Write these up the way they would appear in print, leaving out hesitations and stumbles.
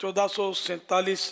1447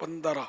15।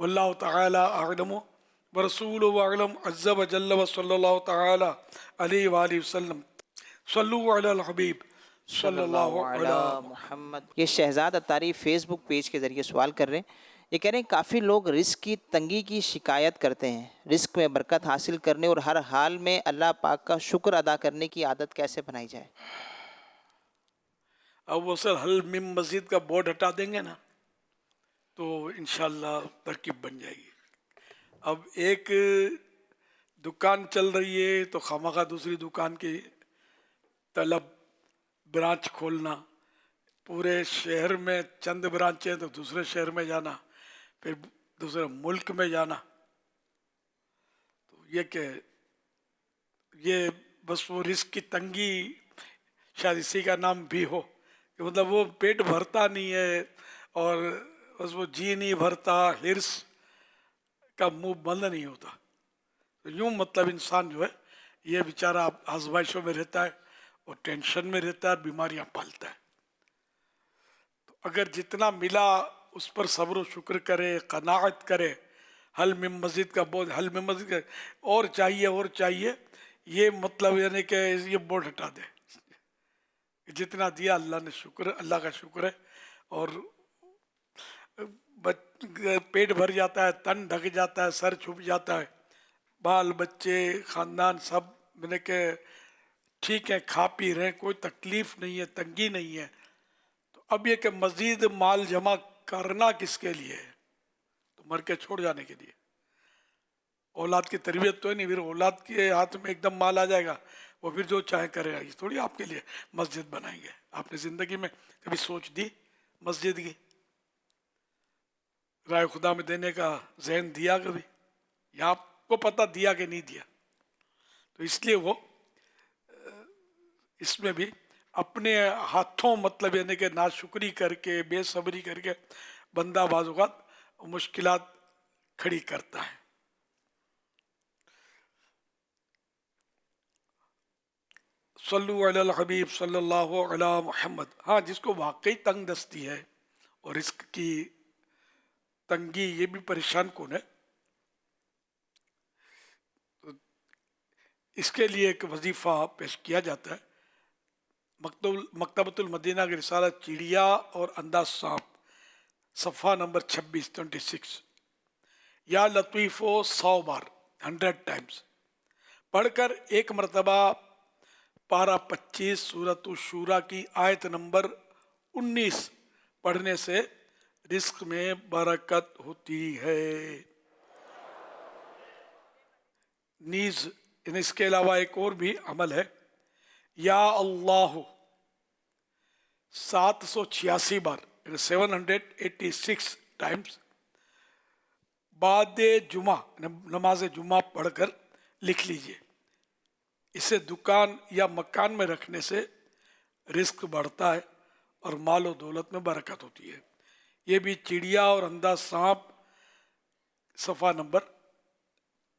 واللہ تعالی اعلم ورسولہ اعلم عز وجل وصلی اللہ تعالی علیہ وآلہ وسلم صلو علی الحبیب صلی اللہ علیہ محمد۔ یہ شہزاد اتاری فیس بک پیج کے ذریعے سوال کر رہے ہیں، یہ کہہ رہے ہیں کافی لوگ رزق کی تنگی کی شکایت کرتے ہیں، رزق میں برکت حاصل کرنے اور ہر حال میں اللہ پاک کا شکر ادا کرنے کی عادت کیسے بنائی جائے؟ اب وہ سر حل مم مسجد کا بورڈ ہٹا دیں گے نا تو انشاءاللہ ترکیب بن جائے گی۔ اب ایک دکان چل رہی ہے تو خواہ دوسری دکان کی طلب، برانچ کھولنا، پورے شہر میں چند برانچیں تو دوسرے شہر میں جانا، پھر دوسرے ملک میں جانا، تو یہ کہ یہ بس وہ رزق کی تنگی شاید اسی کا نام بھی ہو کہ مطلب وہ پیٹ بھرتا نہیں ہے اور بس وہ جی نہیں بھرتا، حرص کا منہ بند نہیں ہوتا، تو یوں مطلب انسان جو ہے یہ بیچارہ آزمائشوں میں رہتا ہے اور ٹینشن میں رہتا ہے اور بیماریاں پالتا ہے۔ تو اگر جتنا ملا اس پر صبر و شکر کرے، قناعت کرے، حل من مزید کا بول، حل من مزید کا اور چاہیے، یہ مطلب یعنی کہ یہ بورڈ ہٹا دے، جتنا دیا اللہ نے شکر، اللہ کا شکر ہے، اور پیٹ بھر جاتا ہے، تن ڈھک جاتا ہے، سر چھپ جاتا ہے، بال بچے خاندان سب میں نے کہ ٹھیک ہے، کھا پی رہے ہیں، کوئی تکلیف نہیں ہے، تنگی نہیں ہے۔ تو اب یہ کہ مزید مال جمع کرنا کس کے لیے ہے؟ تو مر کے چھوڑ جانے کے لیے۔ اولاد کی تربیت تو ہے نہیں، پھر اولاد کے ہاتھ میں ایک دم مال آ جائے گا، وہ پھر جو چاہے کرے گا۔ یہ تھوڑی آپ کے لیے مسجد بنائیں گے۔ آپ نے زندگی میں کبھی سوچ دی مسجد کی؟ رائے خدا میں دینے کا ذہن دیا کبھی؟ یا آپ کو پتہ دیا کہ نہیں دیا؟ تو اس لیے وہ اس میں بھی اپنے ہاتھوں مطلب یعنی کہ ناشکری کر کے، بے صبری کر کے بندہ بعض اوقات مشکلات کھڑی کرتا ہے۔ صلو علی الحبیب صلی اللہ علی محمد۔ ہاں، جس کو واقعی تنگ دستی ہے اور رزق کی تنگی یہ بھی پریشان کن ہے، تو اس کے لیے ایک وظیفہ پیش کیا جاتا ہے۔ مکتبۃ المدینہ کی رسالہ چڑیا اور انداز سانپ، صفحہ نمبر 26 یا لطیف و 100 بار 100 ٹائمز پڑھ کر ایک مرتبہ پارہ 25 سورۃ الشورى کی آیت نمبر 19 پڑھنے سے رزق میں برکت ہوتی ہے۔ نیز اس کے علاوہ ایک اور بھی عمل ہے، یا اللہ 786 بار 786 ٹائمز بعد جمعہ نماز جمعہ پڑھ کر لکھ لیجئے۔ اسے دکان یا مکان میں رکھنے سے رزق بڑھتا ہے اور مال و دولت میں برکت ہوتی ہے۔ یہ بھی چڑیا اور انداز سانپ، صفحہ نمبر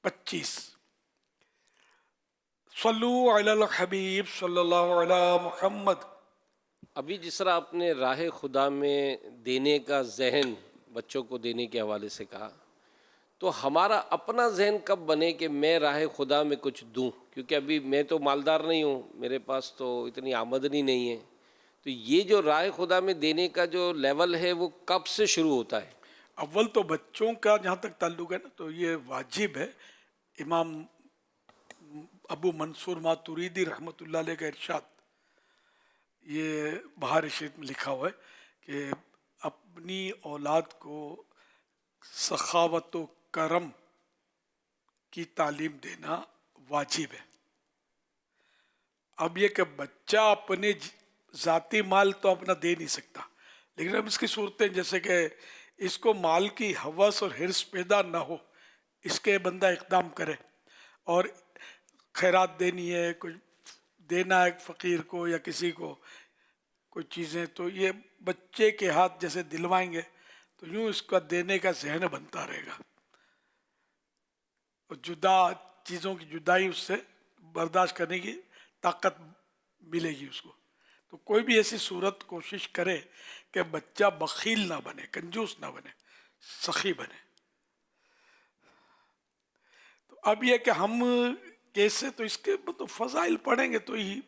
25۔ صلو علی الحبیب صلی اللہ علی محمد۔ ابھی جس طرح آپ نے راہ خدا میں دینے کا ذہن بچوں کو دینے کے حوالے سے کہا، تو ہمارا اپنا ذہن کب بنے کہ میں راہ خدا میں کچھ دوں؟ کیونکہ ابھی میں تو مالدار نہیں ہوں، میرے پاس تو اتنی آمدنی نہیں ہے، تو یہ جو راہ خدا میں دینے کا جو لیول ہے وہ کب سے شروع ہوتا ہے؟ اول تو بچوں کا جہاں تک تعلق ہے نا، تو یہ واجب ہے۔ امام ابو منصور ماتوریدی رحمۃ اللہ علیہ کا ارشاد، یہ بہار شریف میں لکھا ہوا ہے کہ اپنی اولاد کو سخاوت و کرم کی تعلیم دینا واجب ہے۔ اب یہ کہ بچہ اپنے ذاتی مال تو اپنا دے نہیں سکتا، لیکن اب اس کی صورتیں جیسے کہ اس کو مال کی ہوس اور حرص پیدا نہ ہو، اس کے بندہ اقدام کرے اور خیرات دینی ہے، کچھ دینا ہے فقیر کو یا کسی کو کوئی چیزیں، تو یہ بچے کے ہاتھ جیسے دلوائیں گے تو یوں اس کا دینے کا ذہن بنتا رہے گا، اور جدا چیزوں کی جدائی اس سے برداشت کرنے کی طاقت ملے گی اس کو۔ تو کوئی بھی ایسی صورت کوشش کرے کہ بچہ بخیل نہ بنے، کنجوس نہ بنے، سخی بنے، اب یہ کہ ہم کیسے، تو اس کے تو فضائل پڑھیں گے تو ہی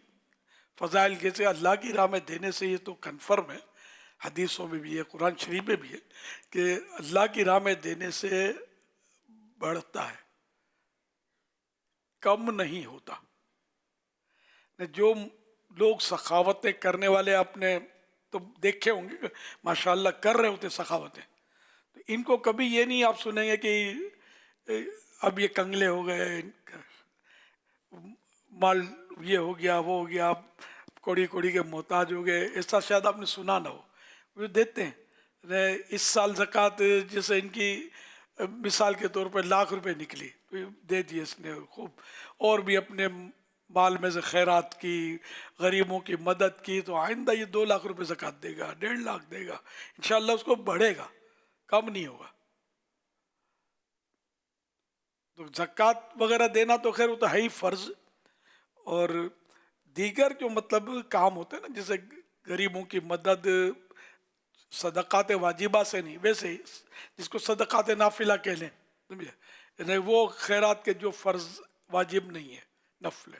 فضائل کیسے اللہ کی راہ میں دینے سے، یہ تو کنفرم ہے، حدیثوں میں بھی ہے، قرآن شریف میں بھی ہے کہ اللہ کی راہ میں دینے سے بڑھتا ہے، کم نہیں ہوتا۔ جو لوگ سخاوتیں کرنے والے اپنے تو دیکھے ہوں گے کہ ماشاءاللہ کر رہے ہوتے سخاوتیں، تو ان کو کبھی یہ نہیں آپ سنیں گے کہ اب یہ کنگلے ہو گئے، مال یہ ہو گیا وہ ہو گیا، کوڑی کوڑی کے محتاج ہو گئے، ایسا شاید آپ نے سنا نہ ہو۔ وہ دیتے ہیں، اس سال زکوٰۃ جیسے ان کی مثال کے طور پر ₹1,00,000 نکلی، دے دی اس نے خوب، اور بھی اپنے مال میں سے خیرات کی، غریبوں کی مدد کی، تو آئندہ یہ ₹2,00,000 زکوٰۃ دے گا، 1.5 دے گا، انشاءاللہ اس کو بڑھے گا، کم نہیں ہوگا۔ تو زکوٰۃ وغیرہ دینا تو خیر وہ تو ہے ہی فرض، اور دیگر جو مطلب کام ہوتے ہیں نا، جیسے غریبوں کی مدد صدقات واجبہ سے نہیں، ویسے ہی جس کو صدقات نافلہ کہہ لیں، سمجھے، یعنی وہ خیرات کے جو فرض واجب نہیں ہے، نفل ہے،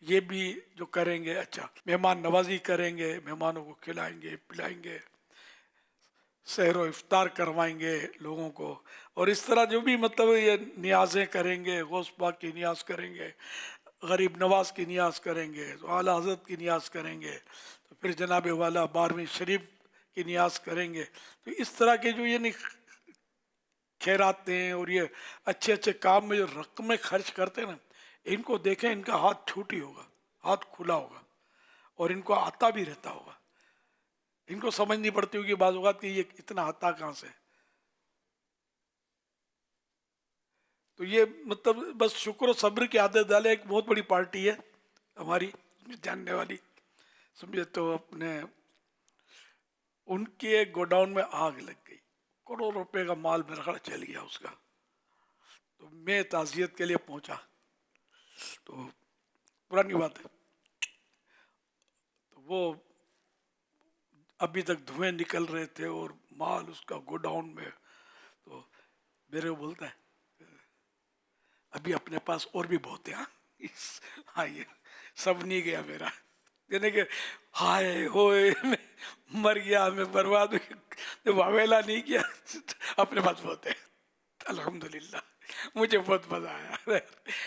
یہ بھی جو کریں گے اچھا، مہمان نوازی کریں گے، مہمانوں کو کھلائیں گے پلائیں گے، سحر و افطار کروائیں گے لوگوں کو، اور اس طرح جو بھی مطلب یہ نیازیں کریں گے، غوث پاک کی نیاز کریں گے، غریب نواز کی نیاز کریں گے، تو اعلیٰ حضرت کی نیاز کریں گے، تو پھر جناب والا 12ویں شریف کی نیاز کریں گے، تو اس طرح کے جو یہ خیراتیں اور یہ اچھے اچھے کام میں جو رقمیں خرچ کرتے ہیں نا، ان کو دیکھیں، ان کا ہاتھ چھوٹی ہوگا، ہاتھ کھلا ہوگا، اور ان کو آتا بھی رہتا ہوگا، ان کو سمجھ نہیں پڑتی ہوگی بعض اوقات کہ یہ اتنا آتا کہاں سے۔ تو یہ مطلب بس شکر و صبر کی عادت ڈالے۔ ایک بہت بڑی پارٹی ہے ہماری جاننے والی، سمجھے، تو اپنے ان کے گوڈاؤن میں آگ لگ گئی، ₹1,00,00,000 کا مال میرا خیال چل گیا اس کا، تو میں تعزیت کے لیے پہنچا، تو پرانی بات ہے، تو وہ ابھی تک دھوئیں نکل رہے تھے اور مال اس کا گوڈاؤن میں، تو میرے کو بولتا ہے ابھی اپنے پاس اور بھی بہت ہے، ہاں یہ سب نہیں گیا میرا، یعنی کہ ہائے ہوئے میں مر گیا، میں برباد واویلا نہیں کیا، اپنے پاس بہت ہے، الحمدللہ، مجھے بہت مزہ آیا۔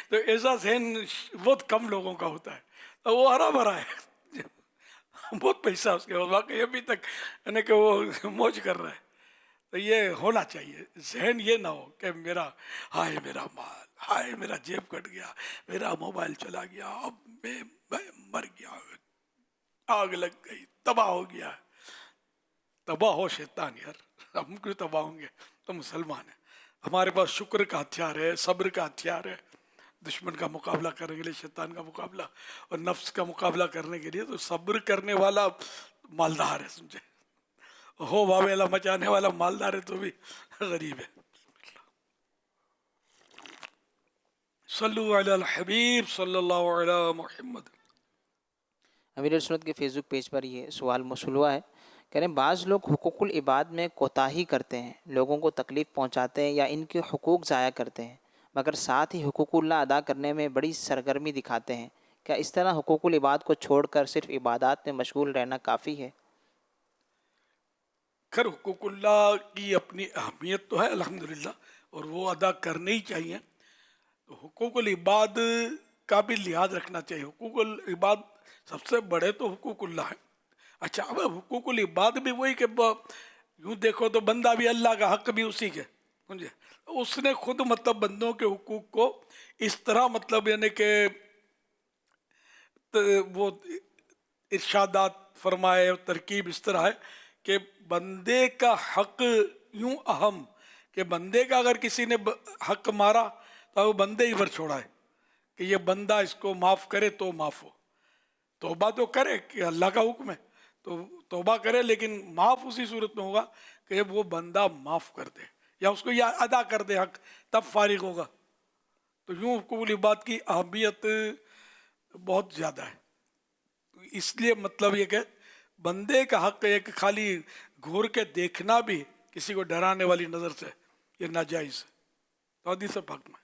تو ایسا ذہن بہت کم لوگوں کا ہوتا ہے، تو وہ ہرا بھرا ہے، بہت پیسہ اس کے پاس، واقعی ابھی تک یعنی کہ وہ موج کر رہا ہے۔ تو یہ ہونا چاہیے ذہن، یہ نہ ہو کہ میرا ہائے میرا مال، ہائے میرا جیب کٹ گیا، میرا موبائل چلا گیا، اب میں مر گیا، آگ لگ گئی، تباہ ہو گیا۔ تباہ ہو شیطان یار، ہم کیوں تباہ ہوں گے؟ تو مسلمان ہیں، ہمارے پاس شکر کا ہتھیار ہے، صبر کا ہتھیار ہے، دشمن کا مقابلہ کرنے کے لیے، شیطان کا مقابلہ اور نفس کا مقابلہ کرنے کے لیے، تو صبر کرنے والا مالدار ہے، سمجھے، ہو واویلا مچانے والا مالدار ہے تو بھی غریب ہے۔ صلو علی الحبیب صلی اللہ علی محمد۔ امیر سنت کے فیس بک پیج پر یہ سوال موصول ہوا ہے، کہہ رہے ہیں بعض لوگ حقوق العباد میں کوتاہی کرتے ہیں، لوگوں کو تکلیف پہنچاتے ہیں یا ان کے حقوق ضائع کرتے ہیں، مگر ساتھ ہی حقوق اللہ ادا کرنے میں بڑی سرگرمی دکھاتے ہیں، کیا اس طرح حقوق العباد کو چھوڑ کر صرف عبادات میں مشغول رہنا کافی ہے؟ خیر حقوق اللہ کی اپنی اہمیت تو ہے الحمدللہ، اور وہ ادا کرنے ہی چاہیے، تو حقوق العباد کا بھی لحاظ رکھنا چاہیے۔ حقوق العباد سب سے بڑے تو حقوق اللہ ہے۔ اچھا، اب حقوق العباد بھی وہی کہ یوں دیکھو تو بندہ بھی اللہ کا، حق بھی اسی کے، سمجھے، اس نے خود مطلب بندوں کے حقوق کو اس طرح مطلب یعنی کہ وہ ارشادات فرمائے، اور ترکیب اس طرح ہے کہ بندے کا حق یوں اہم کہ بندے کا اگر کسی نے حق مارا تو وہ بندے ہی پر چھوڑا ہے کہ یہ بندہ اس کو معاف کرے تو معاف ہو، توبہ تو کرے کہ اللہ کا حکم ہے تو توبہ کرے، لیکن معاف اسی صورت میں ہوگا کہ جب وہ بندہ معاف کر دے یا اس کو یہ ادا کر دے حق، تب فارغ ہوگا۔ تو یوں حقوق العباد کی اہمیت بہت زیادہ ہے، اس لیے مطلب یہ کہ بندے کا حق ہے کہ خالی گھور کے دیکھنا بھی کسی کو ڈرانے والی نظر سے یہ ناجائز ہے، تو حدیث پاک میں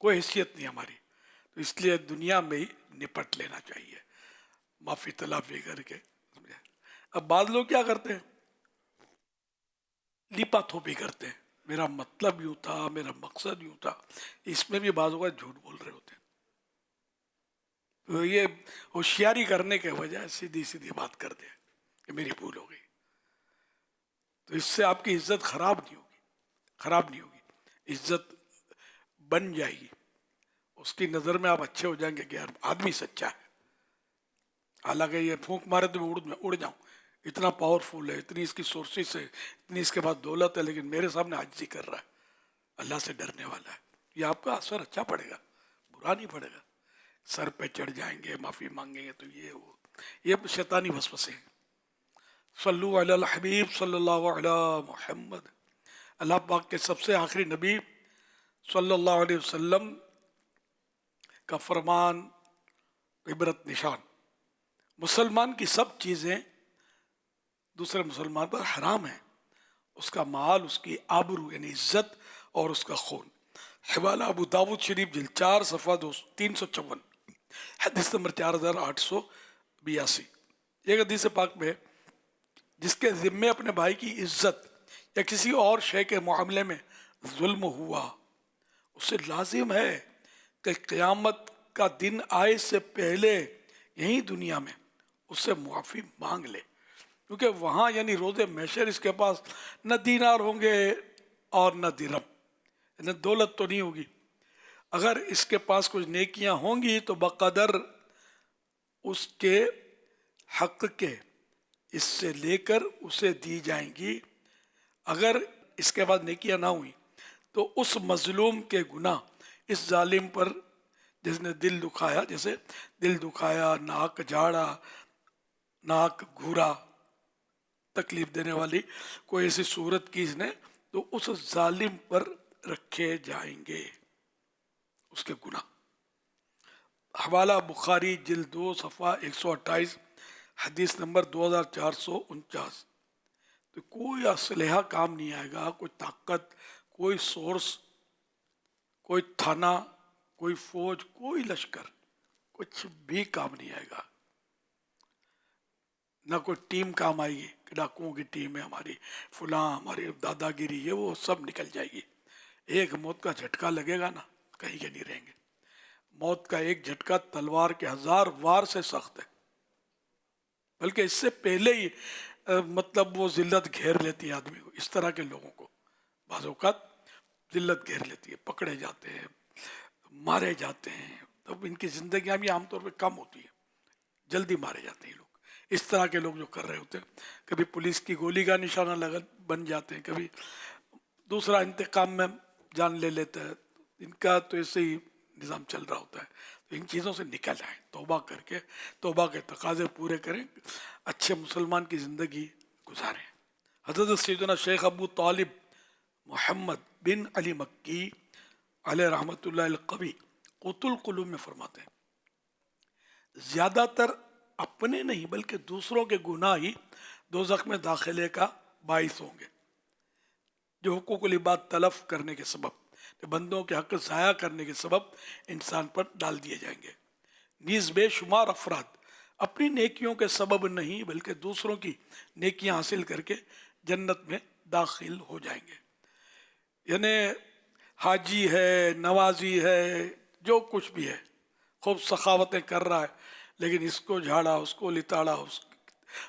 کوئی حیثیت نہیں ہماری. تو اس لیے دنیا میں ہی نپٹ لینا چاہیے معافی تلافی کر کے. اب بعض لوگ کیا کرتے ہیں, لیپا تھوپی کرتے ہیں, میرا مطلب یوں تھا, میرا مقصد یوں تھا. اس میں بھی بعض اوقات جھوٹ بول رہے ہوتے ہیں. تو یہ ہوشیاری کرنے کے وجہ سیدھی سیدھی بات کر دے کہ میری بھول ہو گئی. تو اس سے آپ کی عزت خراب نہیں ہوگی, خراب نہیں ہوگی, عزت بن جائے گی. اس کی نظر میں آپ اچھے ہو جائیں گے کہ یار آدمی سچا ہے. حالانکہ یہ پھونک مارے تو میں اڑ جاؤں, اتنا پاورفل ہے, اتنی اس کی سورسز ہے, اتنی اس کے پاس دولت ہے, لیکن میرے سامنے عاجزی کر رہا ہے, اللہ سے ڈرنے والا ہے. یہ آپ کا اثر اچھا پڑے گا, برا نہیں پڑے گا. سر پہ چڑھ جائیں گے, معافی مانگیں گے, تو یہ شیطانی وسوسے ہیں. صلو علی الحبیب صلی اللہ علی محمد. اللہ پاک کے سب سے آخری نبی صلی اللہ علیہ وسلم کا فرمان عبرت نشان. مسلمان کی سب چیزیں دوسرے مسلمان پر حرام ہیں, اس کا مال, اس کی آبرو یعنی عزت, اور اس کا خون. حوالہ ابو داود شریف جلد 4 صفحہ 354, حدیث نمبر 4882. ایک حدیث پاک میں جس کے ذمے اپنے بھائی کی عزت یا کسی اور شے کے معاملے میں ظلم ہوا, اسے لازم ہے کہ قیامت کا دن آئے سے پہلے یہیں دنیا میں اس سے معافی مانگ لے. کیونکہ وہاں یعنی روز محشر اس کے پاس نہ دینار ہوں گے اور نہ درہم, یعنی دولت تو نہیں ہوگی. اگر اس کے پاس کچھ نیکیاں ہوں گی تو بقدر اس کے حق کے اس سے لے کر اسے دی جائیں گی. اگر اس کے بعد نیکیاں نہ ہوئیں تو اس مظلوم کے گناہ اس ظالم پر جس نے دل دکھایا, جیسے دل دکھایا, ناک جھاڑا, ناک گھورا, تکلیف دینے والی کوئی ایسی صورت کی اس نے, تو اس ظالم پر رکھے جائیں گے اس کے گناہ. حوالہ بخاری جلد 2 صفحہ 128, حدیث نمبر 2449. تو کوئی اسلحہ کام نہیں آئے گا, کوئی طاقت, کوئی سورس, کوئی تھانہ, کوئی فوج, کوئی لشکر, کچھ بھی کام نہیں آئے گا. نہ کوئی ٹیم کام آئے گی کہ ڈاکوؤں کی ٹیم ہے ہماری, فلاں ہماری دادا گیری, یہ وہ سب نکل جائے گی. ایک موت کا جھٹکا لگے گا نا, کہیں کے نہیں رہیں گے. موت کا ایک جھٹکا تلوار کے 1000 وار سے سخت ہے, بلکہ اس سے پہلے ہی مطلب وہ ذلت گھیر لیتی ہے آدمی کو. اس طرح کے لوگوں کو بعض اوقات ذلت گھیر لیتی ہے, پکڑے جاتے ہیں, مارے جاتے ہیں. تب ان کی زندگیاں بھی عام طور پہ کم ہوتی ہیں, جلدی مارے جاتے ہیں لوگ. اس طرح کے لوگ جو کر رہے ہوتے ہیں, کبھی پولیس کی گولی کا نشانہ بن جاتے ہیں, کبھی دوسرا انتقام میں جان لے لیتا ہے. ان کا تو ایسے ہی نظام چل رہا ہوتا ہے. تو ان چیزوں سے نکل آئیں, توبہ کر کے توبہ کے تقاضے پورے کریں, اچھے مسلمان کی زندگی گزاریں. حضرت سیدنا شیخ ابو طالب محمد بن علی مکی علیہ رحمۃ اللہ القوی قوت القلوب میں فرماتے ہیں, زیادہ تر اپنے نہیں بلکہ دوسروں کے گناہ ہی دوزخ میں داخلے کا باعث ہوں گے, جو حقوق العباد تلف کرنے کے سبب, جو بندوں کے حق ضائع کرنے کے سبب انسان پر ڈال دیے جائیں گے. نیز بے شمار افراد اپنی نیکیوں کے سبب نہیں بلکہ دوسروں کی نیکیاں حاصل کر کے جنت میں داخل ہو جائیں گے. یعنی حاجی ہے, نوازی ہے, جو کچھ بھی ہے, خوب سخاوتیں کر رہا ہے, لیکن اس کو جھاڑا, اس کو لتاڑا,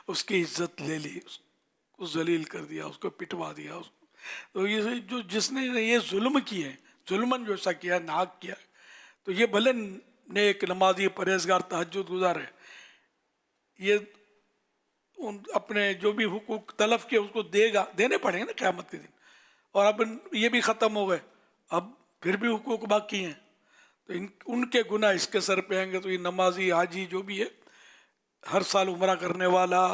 اس کی عزت لے لی, اس کو ذلیل کر دیا, اس کو پٹوا دیا. تو یہ جو جس نے یہ ظلم کیے, ظلمن جو ایسا کیا, ناک کیا, تو یہ بھلے نیک, نمازی, پرہیزگار, تہجد گزار ہے, یہ اپنے جو بھی حقوق تلف کیے اس کو دینے پڑیں گے نا قیامت کے دن. اور اب یہ بھی ختم ہو گئے, اب پھر بھی حقوق باقی ہیں, تو ان کے گناہ اس کے سر پہ آئیں گے. تو یہ نمازی, حاجی جو بھی ہے, ہر سال عمرہ کرنے والا,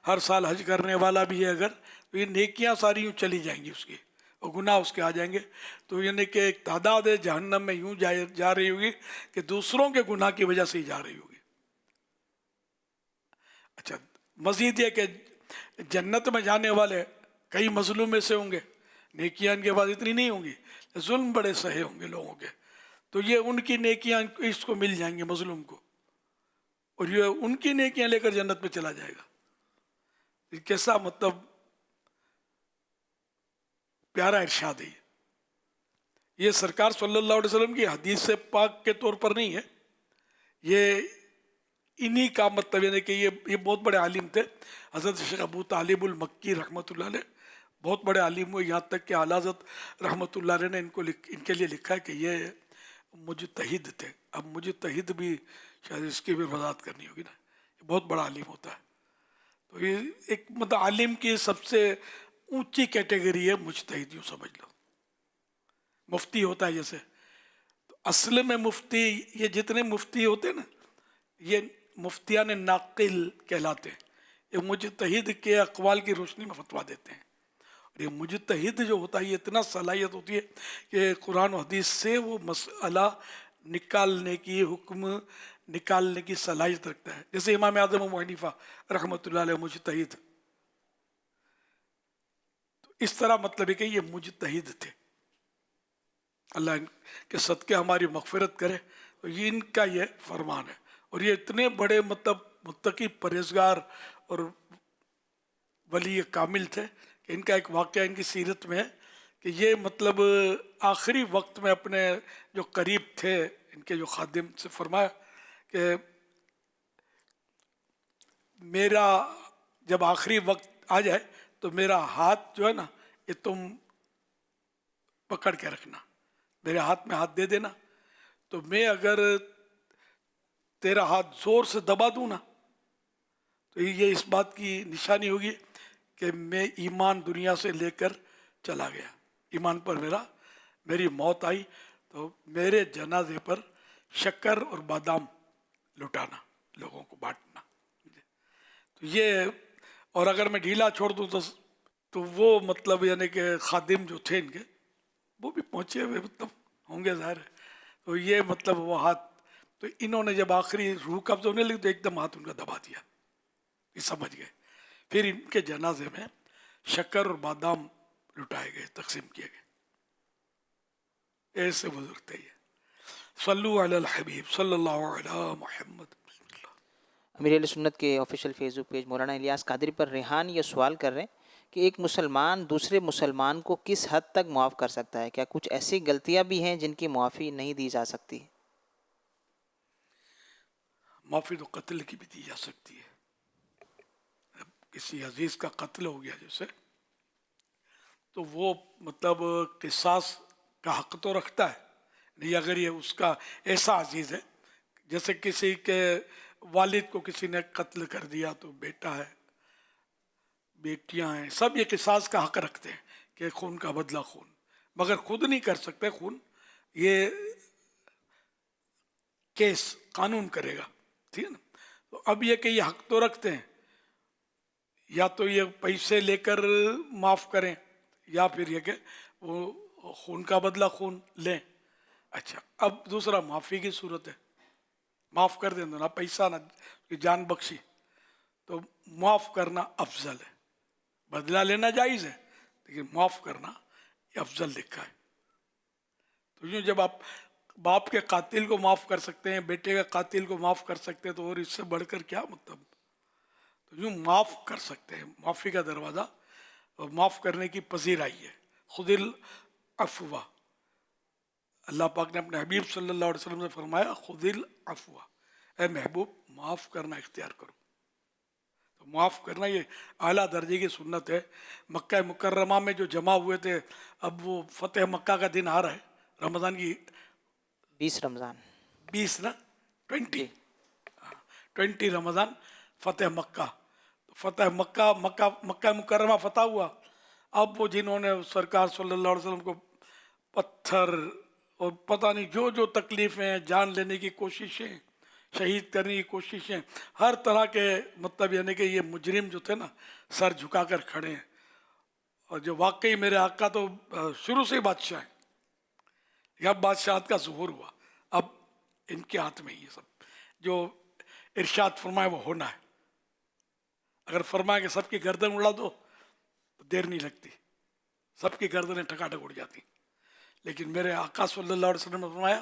ہر سال حج کرنے والا بھی ہے اگر, تو یہ نیکیاں ساری یوں چلی جائیں گی اس کی, اور گناہ اس کے آ جائیں گے. تو یعنی کہ ایک تعداد ہے جہنم میں یوں جا رہی ہوگی کہ دوسروں کے گناہ کی وجہ سے ہی جا رہی ہوگی. اچھا, مزید یہ کہ جنت میں جانے والے کئی مظلوم میں سے ہوں گے, نیکیاں ان کے بعد اتنی نہیں ہوں گی, ظلم بڑے سہے ہوں گے لوگوں کے. تو یہ ان کی نیکیاں اس کو مل جائیں گے مظلوم کو، اور یہ ان کی نیکیاں لے کر جنت میں چلا جائے گا. یہ کیسا مطلب پیارا ارشاد ہے. یہ سرکار صلی اللہ علیہ وسلم کی حدیث سے پاک کے طور پر نہیں ہے، یہ انہی کا مطلب یعنی کہ یہ بہت بڑے عالم تھے. حضرت شیخ ابو طالب المکی رحمۃ اللہ علیہ بہت بڑے عالم ہوئے، یہاں تک کہ اعلیٰ حضرت رحمۃ اللہ علیہ نے ان کے لیے لکھا ہے کہ یہ مجتہد تھے. اب مجتہد بھی شاید اس کی بھی وضاحت کرنی ہوگی نا، یہ بہت بڑا عالم ہوتا ہے. تو یہ ایک مطلب عالم کی سب سے اونچی کیٹیگری ہے مجتہد، یوں سمجھ لو. مفتی ہوتا ہے جیسے، تو اصل میں مفتی، یہ جتنے مفتی ہوتے ہیں نا، یہ مفتیان ناقل کہلاتے ہیں. یہ مجتہد کے اقوال کی روشنی میں فتویٰ دیتے ہیں. اور یہ مجتہد جو ہوتا ہے یہ اتنا صلاحیت ہوتی ہے کہ قرآن و حدیث سے وہ مسئلہ نکالنے کی، حکم نکالنے کی صلاحیت رکھتا ہے. جیسے امام اعظم ابو حنیفہ رحمۃ اللہ علیہ مجتہد، تو اس طرح مطلب ہے کہ یہ مجتہد تھے. اللہ ان کے صدقے ہماری مغفرت کرے. تو یہ ان کا یہ فرمان ہے. اور یہ اتنے بڑے مطلب متقی پرہیزگار اور ولی کامل تھے کہ ان کا ایک واقعہ ان کی سیرت میں ہے کہ یہ مطلب آخری وقت میں اپنے جو قریب تھے ان کے جو خادم سے فرمایا کہ میرا جب آخری وقت آ جائے تو میرا ہاتھ جو ہے نا یہ تم پکڑ کے رکھنا، میرے ہاتھ میں ہاتھ دے دینا، تو میں اگر تیرا ہاتھ زور سے دبا دوں نا تو یہ اس بات کی نشانی ہوگی کہ میں ایمان دنیا سے لے کر چلا گیا، ایمان پر میری موت آئی. تو میرے جنازے پر شکر اور بادام لٹانا، لوگوں کو بانٹنا. تو یہ، اور اگر میں ڈھیلا چھوڑ دوں تو وہ مطلب یعنی کہ خادم جو تھے ان کے وہ بھی پہنچے ہوئے مطلب ہوں گے ظاہر ہے. تو یہ مطلب وہ ہاتھ، تو انہوں نے جب آخری روح قبض ہونے لگی تو ایک دم ہاتھ ان کا دبا دیا، یہ سمجھ گئے. پھر ان کے جنازے میں شکر اور بادام لٹائے گئے، تقسیم کیے گئے. ایسے بزرگ تھے یہ. صلو علی الحبیب صلی اللہ علی محمد. امیر اہل سنت کے آفیشیل فیس بک پیج مولانا الیاس قادری پر ریحان یہ سوال کر رہے ہیں کہ ایک مسلمان دوسرے مسلمان کو کس حد تک معاف کر سکتا ہے؟ کیا کچھ ایسی غلطیاں بھی ہیں جن کی معافی نہیں دی جا سکتی؟ معافی تو قتل کی بھی دی جا سکتی ہے. کسی عزیز کا قتل ہو گیا جیسے، تو وہ مطلب قصاص کا حق تو رکھتا ہے. نہیں اگر یہ اس کا ایسا عزیز ہے، جیسے کسی کے والد کو کسی نے قتل کر دیا تو بیٹا ہے، بیٹیاں ہیں، سب یہ قصاص کا حق رکھتے ہیں کہ خون کا بدلہ خون، مگر خود نہیں کر سکتے خون، یہ کیس قانون کرے گا. ٹھیک ہے نا. تو اب یہ کہ یہ حق تو رکھتے ہیں، یا تو یہ پیسے لے کر معاف کریں یا پھر یہ کہ وہ خون کا بدلہ خون لیں. اچھا، اب دوسرا معافی کی صورت ہے، معاف کر دیں، نہ پیسہ نہ جان بخشی، تو معاف کرنا افضل ہے. بدلہ لینا جائز ہے لیکن معاف کرنا یہ افضل لکھا ہے. تو یوں جب آپ باپ کے قاتل کو معاف کر سکتے ہیں، بیٹے کے قاتل کو معاف کر سکتے ہیں، تو اور اس سے بڑھ کر کیا مطلب. تو یوں معاف کر سکتے ہیں، معافی کا دروازہ اور معاف کرنے کی پذیرائی ہے. خذ العفو، اللہ پاک نے اپنے حبیب صلی اللہ علیہ وسلم سے فرمایا خذ العفو، اے محبوب معاف کرنا اختیار کرو. تو معاف کرنا یہ اعلیٰ درجے کی سنت ہے. مکہ مکرمہ میں جو جمع ہوئے تھے، اب وہ فتح مکہ کا دن آ رہا ہے، رمضان کی 20 رمضان 20 نا 20 رمضان فتح مکہ. فتح مکہ مکرمہ فتح ہوا. اب وہ جنہوں نے سرکار صلی اللہ علیہ وسلم کو پتھر اور پتہ نہیں جو تکلیفیں، جان لینے کی کوششیں، شہید کرنے کی کوششیں، ہر طرح کے مطلب یعنی کہ یہ مجرم جو تھے نا سر جھکا کر کھڑے ہیں. اور جو واقعی میرے آقا تو شروع سے ہی بادشاہ ہیں، اب بادشاہت کا ظہور ہوا. اب ان کے ہاتھ میں یہ سب جو ارشاد فرمائے وہ ہونا ہے. اگر فرمائے کہ سب کی گردن اڑا دو تو دیر نہیں لگتی، سب کی گردنیں ٹھکاٹک اڑ جاتی. لیکن میرے آقا صلی اللہ علیہ وسلم نے فرمایا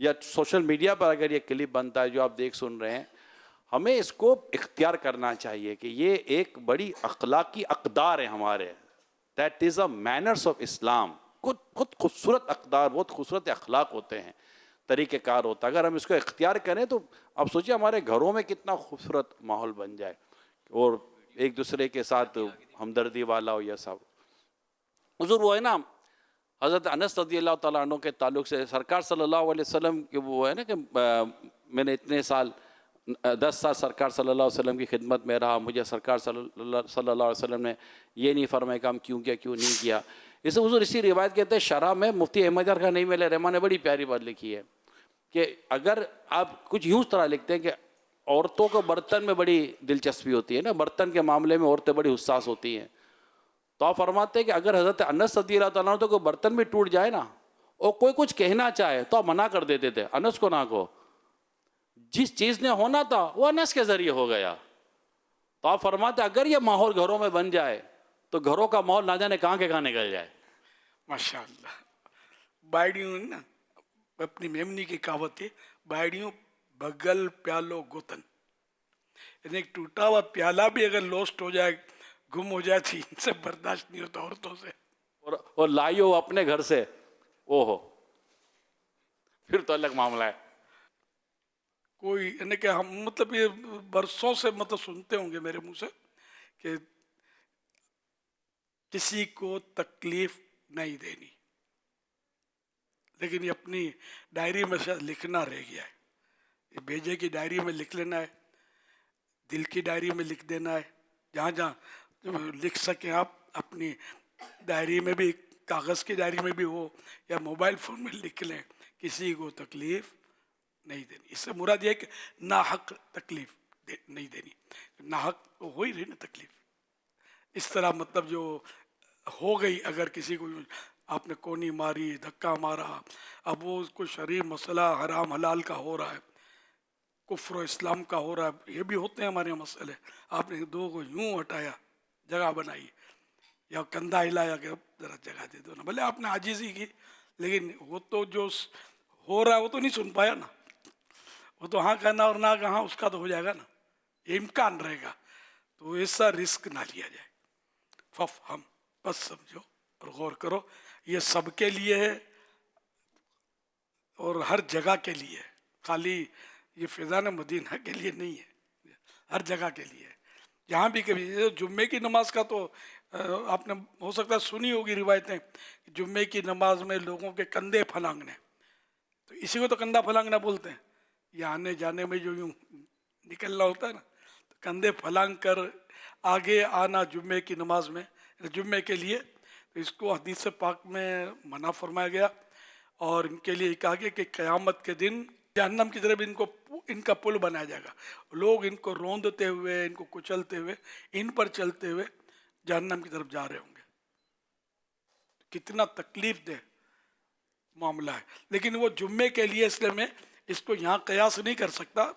یا سوشل میڈیا پر اگر یہ کلپ بنتا ہے جو آپ دیکھ سن رہے ہیں، ہمیں اس کو اختیار کرنا چاہیے کہ یہ ایک بڑی اخلاقی اقدار ہے ہمارے. That is a manners of Islam. خود خوبصورت اقدار، بہت خوبصورت اخلاق ہوتے ہیں، طریقہ کار ہوتا ہے. اگر ہم اس کو اختیار کریں تو اب سوچیں ہمارے گھروں میں کتنا خوبصورت ماحول بن جائے اور ایک دوسرے کے ساتھ ہمدردی والا ہو. یہ سب حضور وہ ہے نا حضرت انس رضی اللہ تعالیٰ عنہ کے تعلق سے سرکار صلی اللہ علیہ وسلم کے وہ ہے نا کہ میں نے اتنے سال 10 سال سرکار صلی اللہ علیہ وسلم کی خدمت میں رہا، مجھے سرکار صلی اللہ علیہ وسلم نے یہ نہیں فرمایا کہ ہم کیوں کیا کیوں نہیں کیا. اسے حضور اسی روایت کہتے ہیں شرح میں مفتی احمد یار خان نعیم علیہ الرحمٰن نے بڑی پیاری بات لکھی ہے کہ اگر آپ کچھ یوں طرح لکھتے ہیں کہ عورتوں کو برتن میں بڑی دلچسپی ہوتی ہے نا، برتن کے معاملے میں عورتیں بڑی حساس ہوتی ہیں، تو آپ فرماتے ہیں کہ اگر حضرت انس رضی اللہ تعالیٰ عنہ تو کوئی برتن بھی ٹوٹ جائے نا اور کوئی کچھ کہنا چاہے تو آپ منع کر دیتے تھے، انس کو نہ کہو. جس چیز نے ہونا تھا وہ انس کے ذریعے ہو گیا. تو آپ فرماتے اگر یہ ماحول گھروں میں بن جائے تو گھروں کا ماحول نہ جانے کہاں کے کہاں نکل جائے. ماشاء اللہ. بائڑیوں نا اپنی میمنی کی کہاوت ہے، بائڑیوں بغل پیالو گوتن، یعنی ایک ٹوٹا ہوا پیالہ بھی اگر لوسٹ ہو جائے، گم ہو جائے تو ان سے برداشت نہیں ہوتا عورتوں سے. اور لائیو اپنے گھر سے او ہو پھر تو الگ معاملہ ہے. کوئی یعنی کہ ہم مطلب یہ برسوں سے مطلب سنتے ہوں گے میرے منہ سے کہ کسی کو تکلیف نہیں دینی، لیکن یہ اپنی ڈائری میں شاید لکھنا رہ گیا ہے. یہ بھیجے کی ڈائری میں لکھ لینا ہے، دل کی ڈائری میں لکھ دینا ہے، جہاں جہاں لکھ سکیں آپ اپنی ڈائری میں بھی، کاغذ کی ڈائری میں بھی ہو یا موبائل فون میں لکھ لیں کسی کو تکلیف نہیں دینی. اس سے مراد یہ ہے کہ ناحق تکلیف نہیں دینی. ناحق تو ہو ہی رہی نا تکلیف. اس طرح مطلب جو ہو گئی اگر کسی کو آپ نے کونی ماری، دھکا مارا، اب وہ اس کو شرعی مسئلہ حرام حلال کا ہو رہا ہے، کفر و اسلام کا ہو رہا ہے، یہ بھی ہوتے ہیں ہمارے مسئلے. آپ نے دو کو یوں ہٹایا، جگہ بنائی، یا کندھا ہلایا کہ ذرا جگہ دے دو نا، بھلے آپ نے عاجزی کی، لیکن وہ تو جو ہو رہا ہے وہ تو نہیں سن پایا نا. وہ تو ہاں کہنا اور نہ کہاں اس کا تو ہو جائے گا نا، یہ امکان رہے گا. تو ایسا رسک نہ لیا جائے. ففہم، بس سمجھو اور غور کرو. یہ سب کے لیے ہے اور ہر جگہ کے لیے ہے، خالی یہ فیضان مدینہ کے لیے نہیں ہے، ہر جگہ کے لیے ہے. جہاں بھی کبھی جمعے کی نماز کا تو آپ نے ہو سکتا ہے سنی ہوگی روایتیں، جمعے کی نماز میں لوگوں کے کندھے پھلانگنے، تو اسی کو تو کندھا پھلانگنا بولتے ہیں. یہ آنے جانے میں جو یوں نکلنا ہوتا ہے نا، تو کندھے پھلانگ کر آگے آنا جمعے کی نماز میں، جمعے کے لیے، تو اس کو حدیث پاک میں منع فرمایا گیا. اور ان کے لیے کہا گیا کہ قیامت کے دن جہنم کی طرف ان کا پل بنایا جائے گا. لوگ ان کو روندتے ہوئے، ان کو کچلتے ہوئے، ان پر چلتے ہوئے جہنم کی طرف جا رہے ہوں گے. کتنا تکلیف دہ معاملہ ہے. لیکن وہ جمعے کے لیے، اس لیے میں اس کو یہاں قیاس نہیں کر سکتا،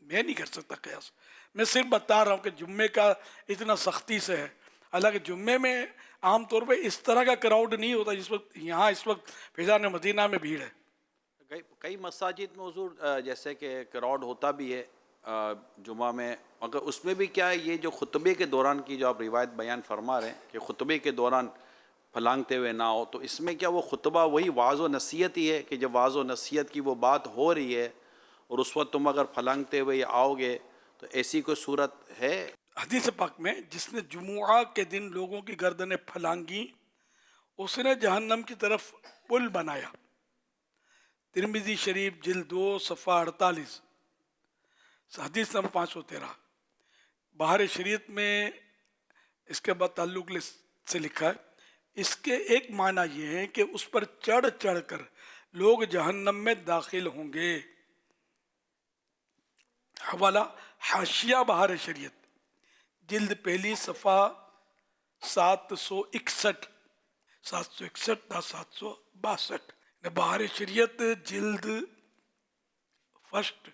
میں نہیں کر سکتا قیاس. میں صرف بتا رہا ہوں کہ جمعے کا اتنا سختی سے ہے. حالانکہ جمعے میں عام طور پہ اس طرح کا کراؤڈ نہیں ہوتا جس وقت یہاں اس وقت فیضان مدینہ میں بھیڑ ہے. کئی مساجد میں حضور جیسے کہ کراؤڈ ہوتا بھی ہے جمعہ میں، مگر اس میں بھی کیا ہے، یہ جو خطبے کے دوران کی جو آپ روایت بیان فرما رہے ہیں کہ خطبے کے دوران پھلانگتے ہوئے نہ ہو، تو اس میں کیا وہ خطبہ وہی واعظ و نصیحت ہی ہے کہ جب واعظ و نصیحت کی وہ بات ہو رہی ہے اور اس وقت تم اگر پھلانگتے ہوئے آؤ گے تو ایسی کوئی صورت ہے؟ حدیث پاک میں جس نے جمعہ کے دن لوگوں کی گردنیں پھلانگی اس نے جہنم کی طرف پل بنایا. ترمذی شریف جلد 2 صفحہ 48، حدیث نمبر 513. بہار شریعت میں اس کے بعد تعلق سے لکھا ہے، اس کے ایک معنی یہ ہے کہ اس پر چڑھ چڑھ کر لوگ جہنم میں داخل ہوں گے. حوالہ حاشیہ بہار شریعت جلد 1 صفحہ 761 تا 762. بہار شریعت جلد 1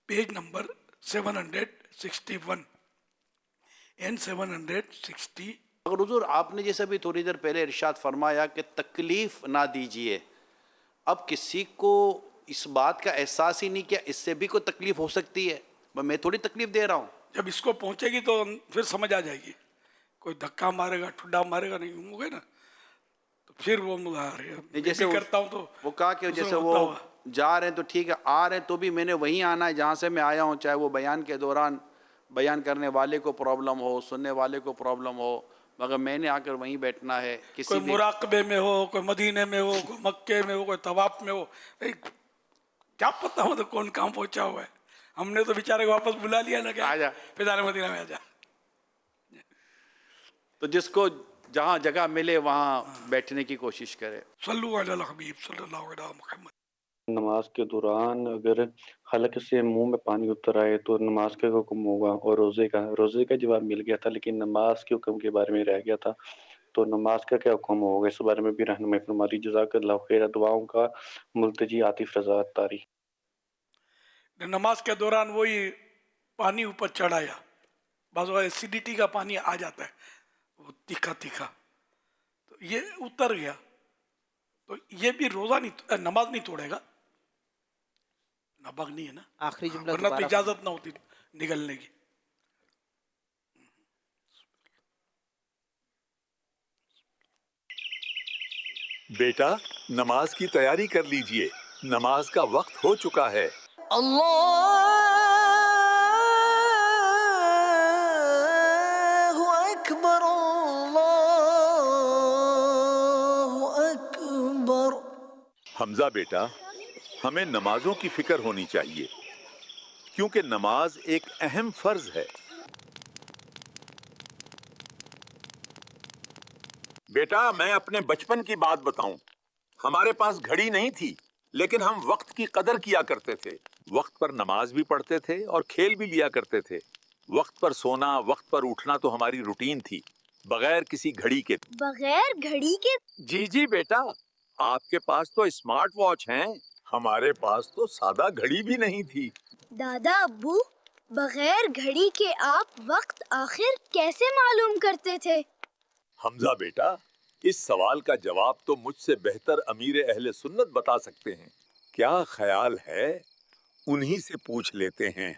پیج نمبر 761 and 760. اگر حضور آپ نے جیسے بھی تھوڑی دیر پہلے ارشاد فرمایا کہ تکلیف نہ دیجیے، اب کسی کو اس بات کا احساس ہی نہیں کیا اس سے بھی کوئی تکلیف ہو سکتی ہے. میں تھوڑی تکلیف دے رہا ہوں. جب اس کو پہنچے گی تو پھر سمجھ آ جائے گی. کوئی دھکا مارے گا ٹھڈا مارے گا نہیں ہوں گے نا تو پھر وہ جیسے کرتا ہوں تو وہ کہا کہ جیسے وہ جا رہے ہیں تو ٹھیک ہے, آ رہے ہیں تو بھی میں نے وہیں آنا ہے جہاں سے میں آیا ہوں, چاہے وہ بیان کے دوران بیان کرنے والے کو پرابلم ہو, سننے والے کو پرابلم ہو, مگر میں نے آ کر وہیں بیٹھنا ہے. کسی کوئی بھی مراقبے میں ہو, کوئی مدینے میں ہو, کوئی مکے میں ہو, کوئی طواف میں ہو, کیا پتہ ہو تو کون کہاں پہنچا ہوا ہے. ہم نے تو بیچارے کو واپس بلا لیا نا کہ آ جا. فضال مدینہ میں آ جا. تو جس کو جہاں جگہ ملے وہاں بیٹھنے کی کوشش کرے. صلو علی الحبیب صلی اللہ علیہ محمد. نماز کے دوران اگر حلق سے منہ میں پانی اتر آئے تو نماز کا حکم ہوگا, اور روزے کا جواب مل گیا تھا لیکن نماز کے حکم کے بارے میں رہ گیا تھا, تو نماز کا کیا حکم ہوگا, اس بارے میں بھی رہنمائی فرما دی. جزاک اللہ خیر. دعاؤں کا ملتجی عاطف رضا اتاری. نماز کے دوران وہی پانی اوپر چڑھایا, بعض اوقات ایسیڈیٹی کا پانی آ جاتا ہے وہ تیکھا تیکھا, تو یہ اتر گیا تو یہ بھی روزہ نہیں, نماز نہیں توڑے گا, نابغ نہیں ہے نا, آخری جملہ ورنہ تو دوبارہ اجازت نہ ہوتی نگلنے کی. بیٹا نماز کی تیاری کر لیجئے, نماز کا وقت ہو چکا ہے. اللہ اکبر اللہ اکبر. حمزہ بیٹا, ہمیں نمازوں کی فکر ہونی چاہیے کیونکہ نماز ایک اہم فرض ہے. بیٹا میں اپنے بچپن کی بات بتاؤں, ہمارے پاس گھڑی نہیں تھی لیکن ہم وقت کی قدر کیا کرتے تھے. وقت پر نماز بھی پڑھتے تھے اور کھیل بھی لیا کرتے تھے. وقت پر سونا, وقت پر اٹھنا تو ہماری روٹین تھی, بغیر کسی گھڑی کے. بغیر گھڑی کے؟ جی بیٹا, آپ کے پاس تو اسمارٹ واچ ہیں, ہمارے پاس تو سادہ گھڑی بھی نہیں تھی. دادا ابو, بغیر گھڑی کے آپ وقت آخر کیسے معلوم کرتے تھے؟ حمزہ بیٹا, اس سوال کا جواب تو مجھ سے بہتر امیر اہل سنت بتا سکتے ہیں. کیا خیال ہے انہی سے پوچھ لیتے ہیں.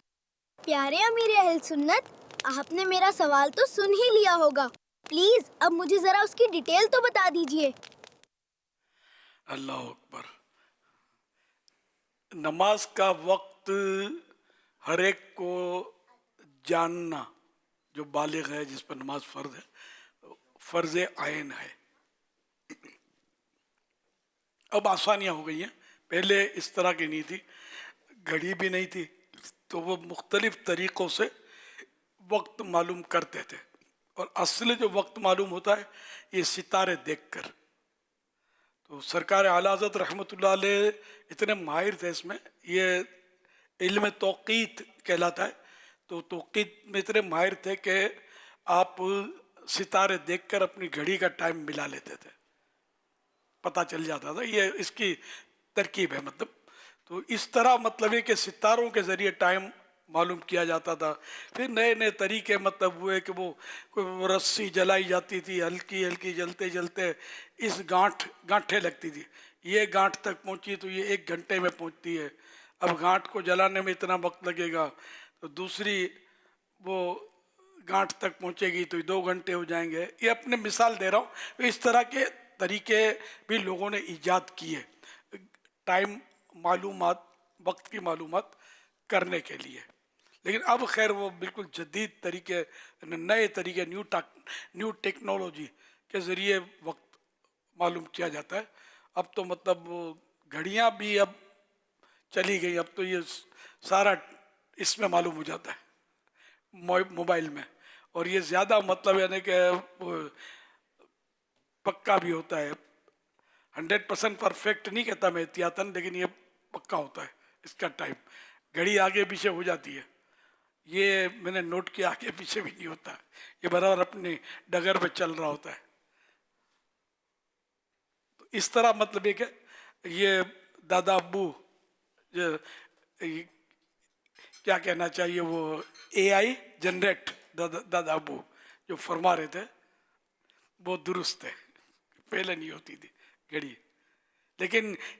پیارے امیر اہل سنت, آپ نے میرا سوال تو سن ہی لیا ہوگا, پلیز اب مجھے ذرا اس کی ڈیٹیل تو بتا دیجئے. اللہ اکبر. نماز کا وقت ہر ایک کو جاننا, جو بالغ ہے جس پر نماز فرض ہے, فرض عین ہے. اب آسانیاں ہو گئی ہیں, پہلے اس طرح کی نہیں تھی, گھڑی بھی نہیں تھی, تو وہ مختلف طریقوں سے وقت معلوم کرتے تھے. اور اصل جو وقت معلوم ہوتا ہے یہ ستارے دیکھ کر. تو سرکار اعلیٰ حضرت رحمۃ اللہ علیہ اتنے ماہر تھے اس میں, یہ علم توقیت کہلاتا ہے. تو توقیت میں اتنے ماہر تھے کہ آپ ستارے دیکھ کر اپنی گھڑی کا ٹائم ملا لیتے تھے, پتہ چل جاتا تھا. یہ اس کی ترکیب ہے. مطلب تو اس طرح مطلب ہے کہ ستاروں کے ذریعے ٹائم معلوم کیا جاتا تھا. پھر نئے نئے طریقے مطلب ہوئے کہ وہ کوئی رسی جلائی جاتی تھی, ہلکی ہلکی جلتے جلتے اس گانٹھیں لگتی تھی, یہ گانٹھ تک پہنچی تو یہ 1 گھنٹے میں پہنچتی ہے. اب گانٹھ کو جلانے میں اتنا وقت لگے گا, تو دوسری وہ گانٹھ تک پہنچے گی تو 2 گھنٹے ہو جائیں گے. یہ اپنے مثال دے رہا ہوں. اس طرح کے طریقے بھی لوگوں نے ایجاد کیے ٹائم معلومات, وقت کی معلومات کرنے کے لیے. لیکن اب خیر وہ بالکل جدید طریقے, نئے طریقے, نیو ٹیکنالوجی کے ذریعے وقت معلوم کیا جاتا ہے. اب تو مطلب گھڑیاں بھی اب چلی گئی, اب تو یہ سارا اس میں معلوم ہو جاتا ہے موبائل میں. اور یہ زیادہ مطلب یعنی کہ پکا بھی ہوتا ہے. 100% پرفیکٹ نہیں کہتا میں احتیاطاً, لیکن یہ پکا ہوتا ہے اس کا ٹائم. گھڑی آگے پیچھے ہو جاتی ہے, یہ میں نے نوٹ کیا, آگے پیچھے بھی نہیں ہوتا, یہ برابر اپنی ڈگر پہ چل رہا ہوتا ہے. تو اس طرح مطلب ہے کہ یہ دادا ابو کیا کہنا چاہیے, وہ AI جنریٹ دادا ابو جو فرما رہے تھے وہ درست ہے. پہلے نہیں ہوتی تھی گھڑی. لیکن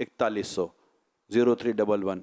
4100 0311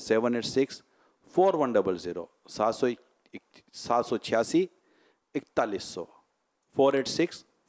786 4100 786 4100 486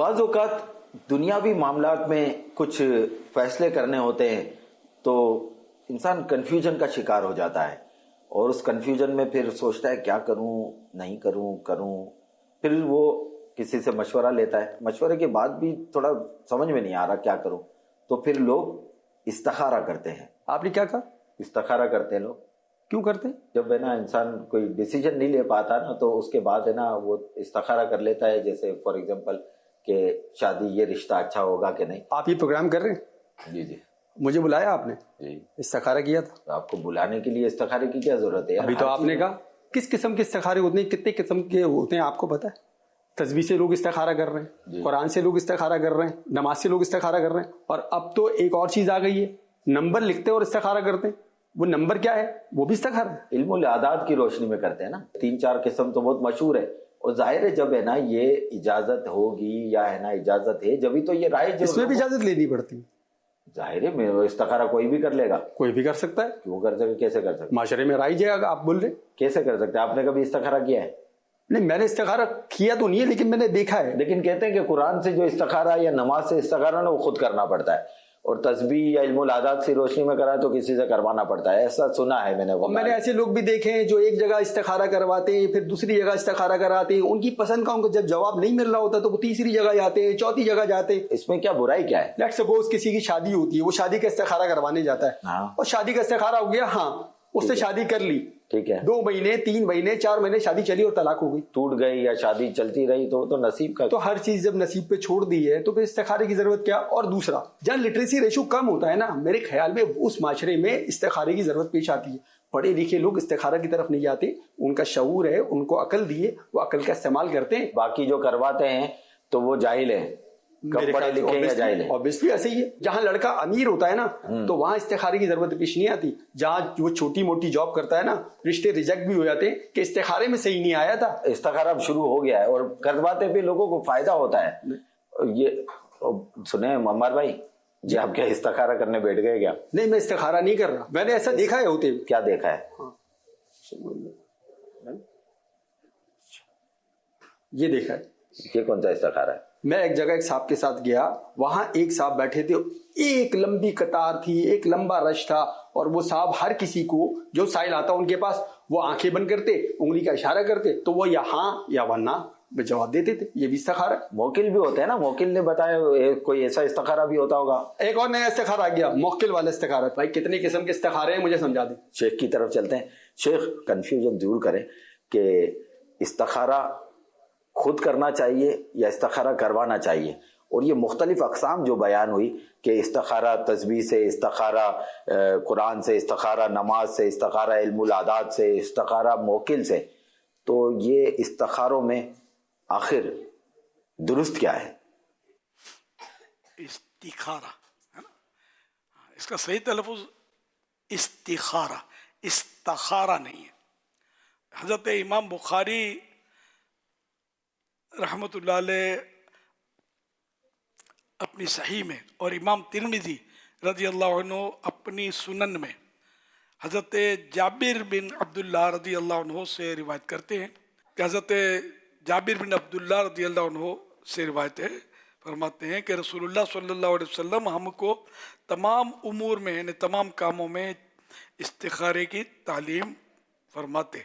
بعض اوقات دنیاوی معاملات میں کچھ فیصلے کرنے ہوتے ہیں تو انسان کنفیوژن کا شکار ہو جاتا ہے اور اس کنفیوژن میں پھر سوچتا ہے کیا کروں نہیں کروں پھر وہ کسی سے مشورہ لیتا ہے. مشورے کے بعد بھی تھوڑا سمجھ میں نہیں آ رہا کیا کروں, تو پھر لوگ استخارہ کرتے ہیں. آپ نے کیا کہا؟ استخارہ کرتے ہیں لوگ. کیوں کرتے ہیں؟ جب ہے نا انسان کوئی ڈیسیجن نہیں لے پاتا نا تو اس کے بعد ہے نا وہ استخارہ کر لیتا ہے, جیسے فار ایگزامپل کہ شادی یہ رشتہ اچھا ہوگا کہ نہیں. آپ یہ پروگرام کر رہے ہیں؟ جی جی. مجھے بلایا آپ نے؟ جی. استخارہ کیا تھا؟ آپ کو بلانے کے لیے استخارے کی کیا ضرورت ہے؟ ابھی تو آپ نے کہا کس قسم کے استخارے ہوتے ہیں, کتنے قسم کے ہوتے ہیں آپ کو پتا ہے؟ تسبیح سے لوگ استخارہ کر رہے ہیں, قرآن سے لوگ استخارہ کر رہے ہیں, نماز سے لوگ استخارہ کر رہے ہیں, اور اب تو ایک اور چیز آ گئی ہے, نمبر لکھتے اور استخارہ کرتے ہیں. وہ نمبر کیا ہے؟ وہ بھی استخارہ ہے. علم الاعداد کی روشنی میں کرتے ہیں نا. 3-4 قسم تو بہت مشہور ہے, اور ظاہر ہے جب ہے نا یہ اجازت ہوگی یا ہے نا اجازت ہے جبھی تو یہ رائے اس میں بھی اجازت لینی پڑتی. ظاہر ہے استخارہ کوئی بھی کر لے گا. کوئی بھی کر سکتا ہے. کیوں کر سکے, کیسے کر سکتے؟ معاشرے میں رائج ہے. آپ بول رہے کیسے کر سکتے؟ آپ نے کبھی استخارہ کیا ہے؟ نہیں, میں نے استخارہ کیا تو نہیں ہے, لیکن میں نے دیکھا ہے. لیکن کہتے ہیں کہ قرآن سے جو استخارہ یا نماز سے استخارہ نا وہ خود کرنا پڑتا ہے, اور تسبیح یا علم الاعداد کی روشنی میں کرا تو کسی سے کروانا پڑتا ہے. ایسا سنا ہے میں نے. میں نے ایسے لوگ بھی دیکھے ہیں جو ایک جگہ استخارہ کرواتے ہیں, پھر دوسری جگہ استخارہ کراتے ہیں, ان کی پسند کا ان کو جب جواب نہیں مل رہا ہوتا تو وہ تیسری جگہ جاتے ہیں, چوتھی جگہ جاتے ہیں. اس میں کیا برائی کیا ہے؟ لیٹس سپوز کسی کی شادی ہوتی ہے, وہ شادی کا استخارہ کروانے جاتا ہے, اور شادی کا استخارہ ہو گیا, ہاں اس سے شادی کر لی, ٹھیک ہے, 2 مہینے 3 مہینے 4 مہینے شادی چلی اور طلاق ہو گئی, ٹوٹ گئی یا شادی چلتی رہی تو نصیب کا. تو ہر چیز جب نصیب پہ چھوڑ دی ہے تو پھر استخارے کی ضرورت کیا؟ اور دوسرا, جہاں لٹریسی ریشو کم ہوتا ہے نا, میرے خیال میں اس معاشرے میں استخارے کی ضرورت پیش آتی ہے. پڑھے لکھے لوگ استخارہ کی طرف نہیں جاتے, ان کا شعور ہے, ان کو عقل دیے, وہ عقل کا استعمال کرتے ہیں. باقی جو کرواتے ہیں تو وہ جاہل ہیں, کم پڑھے لکھے یا جاہل ہیں. obviously ایسے ہی ہے. جہاں لڑکا امیر ہوتا ہے نا تو وہاں استخارے کی ضرورت پیش نہیں آتی. جہاں وہ چھوٹی موٹی جاب کرتا ہے نا, رشتے ریجیکٹ بھی ہو جاتے ہیں کہ استخارے میں صحیح نہیں آیا تھا. استخارہ اب شروع ہو گیا ہے اور کرواتے بھی لوگوں کو فائدہ ہوتا ہے. یہ سنیں عمار بھائی جی, آپ کیا استخارہ کرنے بیٹھ گئے کیا؟ نہیں, میں استخارہ نہیں کر رہا, میں نے ایسا دیکھا ہے ہوتے. کیا دیکھا ہے؟ یہ دیکھا ہے. یہ کون سا استخارہ ہے؟ میں ایک جگہ ایک صاحب کے ساتھ گیا, وہاں ایک صاحب بیٹھے تھے, ایک لمبی قطار تھی, ایک لمبا رش تھا, اور وہ صاحب ہر کسی کو جو سائل آتا ان کے پاس وہ آنکھیں بند کرتے, انگلی کا اشارہ کرتے, تو وہ یا ہاں یا وہ نہ میں جواب دیتے تھے. یہ بھی استخارہ. موکل بھی ہوتا ہے نا, موکل نے بتایا کوئی ایسا استخارہ بھی ہوتا ہوگا. ایک اور نیا استخارہ آ گیا, موکل والا استخارہ. بھائی کتنے قسم کے استخارے ہیں مجھے سمجھا دیں. شیخ کی طرف چلتے ہیں. شیخ کنفیوژن دور کریں کہ استخارہ خود کرنا چاہیے یا استخارہ کروانا چاہیے, اور یہ مختلف اقسام جو بیان ہوئی کہ استخارہ تسبیح سے, استخارہ قرآن سے, استخارہ نماز سے, استخارہ علم الاعداد سے, استخارہ موکل سے, تو یہ استخاروں میں آخر درست کیا ہے؟ استخارہ ہے نا, اس کا صحیح تلفظ استخارہ, استخارہ نہیں ہے. حضرت امام بخاری رحمۃ اللہ علیہ اپنی صحیح میں, اور امام ترمذی رضی اللہ عنہ اپنی سنن میں حضرت جابر بن عبداللہ رضی اللہ عنہ سے روایت کرتے ہیں کہ حضرت جابر بن عبداللہ رضی اللہ عنہ سے روایت ہے, فرماتے ہیں کہ رسول اللہ صلی اللہ علیہ وسلم ہم کو تمام امور میں, یعنی تمام کاموں میں استخارے کی تعلیم فرماتے,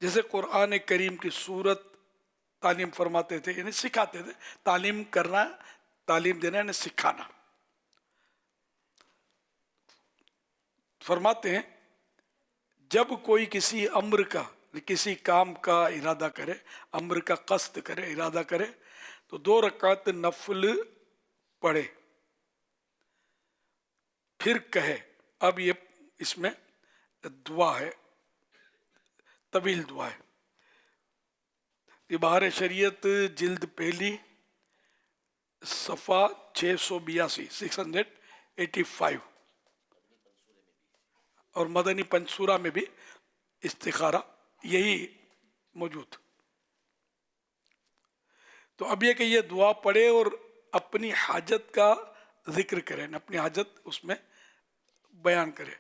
جیسے قرآن کریم کی صورت تعلیم فرماتے تھے, یعنی سکھاتے تھے. تعلیم کرنا, تعلیم دینا یعنی سکھانا. فرماتے ہیں جب کوئی کسی امر کا, کسی کام کا ارادہ کرے, امر کا قصد کرے, ارادہ کرے, تو 2 رکعت نفل پڑھے, پھر کہے. اب یہ اس میں دعا ہے, طویل دعا ہے. یہ بہار شریعت جلد پہلی صفحہ 682 685, اور مدنی پنسورہ میں بھی استخارہ یہی موجود. تو اب یہ کہ یہ دعا پڑھے اور اپنی حاجت کا ذکر کریں, اپنی حاجت اس میں بیان کرے.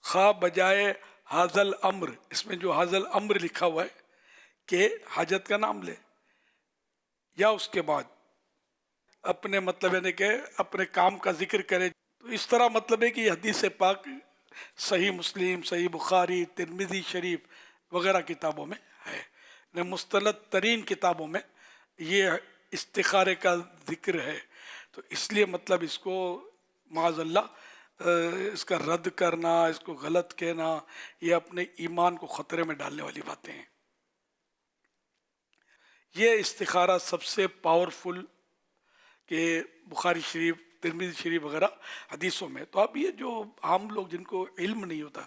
خواہ بجائے حاضل امر, اس میں جو حاضل امر لکھا ہوا ہے کہ حاجت کا نام لے, یا اس کے بعد اپنے مطلب یعنی کہ اپنے کام کا ذکر کرے. تو اس طرح مطلب ہے کہ یہ حدیث پاک صحیح مسلم، صحیح بخاری، ترمذی شریف وغیرہ کتابوں میں ہے. مستند ترین کتابوں میں یہ استخارے کا ذکر ہے. تو اس لیے مطلب اس کو معاذ اللہ اس کا رد کرنا، اس کو غلط کہنا، یہ اپنے ایمان کو خطرے میں ڈالنے والی باتیں ہیں. یہ استخارہ سب سے پاورفل کہ بخاری شریف، ترمذی شریف وغیرہ حدیثوں میں. تو اب یہ جو عام لوگ جن کو علم نہیں ہوتا،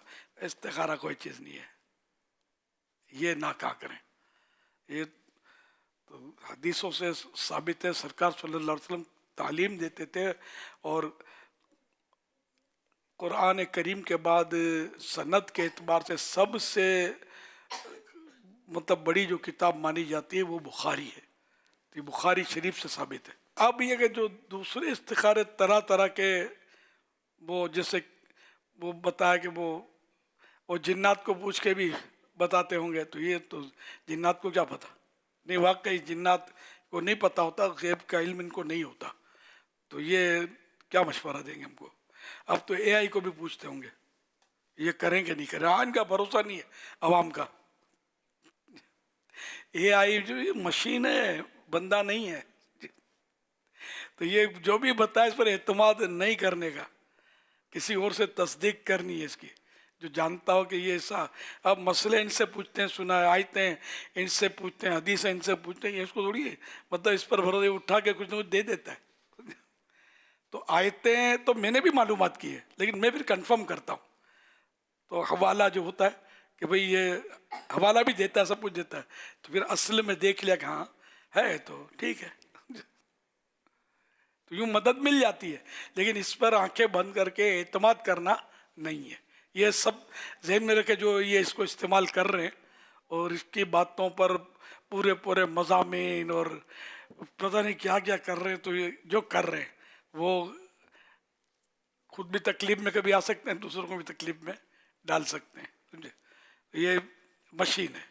استخارہ کوئی چیز نہیں ہے، یہ نہ کہا کریں. یہ تو حدیثوں سے ثابت ہے. سرکار صلی اللہ علیہ وسلم تعلیم دیتے تھے، اور قرآن کریم کے بعد سند کے اعتبار سے سب سے مطلب بڑی جو کتاب مانی جاتی ہے وہ بخاری ہے. تو بخاری شریف سے ثابت ہے. اب یہ کہ جو دوسرے استخارے طرح طرح کے، وہ جیسے وہ بتایا کہ وہ جنات کو پوچھ کے بھی بتاتے ہوں گے، تو یہ تو جنات کو کیا پتہ؟ نہیں، واقعی جنات کو نہیں پتہ ہوتا، غیب کا علم ان کو نہیں ہوتا. تو یہ کیا مشورہ دیں گے ہم کو؟ اب تو اے آئی کو بھی پوچھتے ہوں گے یہ کریں کہ نہیں کریں. ان کا بھروسہ نہیں ہے عوام کا. اے آئی جو مشین ہے، بندہ نہیں ہے. تو یہ جو بھی بتائے اس پر اعتماد نہیں کرنے کا، کسی اور سے تصدیق کرنی ہے اس کی، جو جانتا ہو کہ یہ ایسا. اب مسئلے ان سے پوچھتے ہیں، سنا آیتیں ان سے پوچھتے ہیں، حدیثیں ان سے پوچھتے ہیں، یہ اس کو تھوڑی ہے مطلب اس پر بھروسے اٹھا کے کچھ نہ کچھ دے دیتا ہے. تو آیتیں تو میں نے بھی معلومات کی ہے، لیکن میں پھر کنفرم کرتا ہوں. تو حوالہ جو ہوتا ہے کہ بھئی یہ حوالہ بھی دیتا ہے، سب کچھ دیتا ہے، تو پھر اصل میں دیکھ لیا کہ ہاں ہے تو ٹھیک ہے. تو یوں مدد مل جاتی ہے، لیکن اس پر آنکھیں بند کر کے اعتماد کرنا نہیں ہے. یہ سب ذہن میں رکھے جو یہ اس کو استعمال کر رہے ہیں اور اس کی باتوں پر پورے مضامین اور پتہ نہیں کیا کیا کر رہے ہیں. تو یہ جو کر رہے ہیں وہ خود بھی تکلیف میں کبھی آ سکتے ہیں، دوسروں کو بھی تکلیف میں ڈال سکتے ہیں. سمجھے؟ یہ مشین ہے.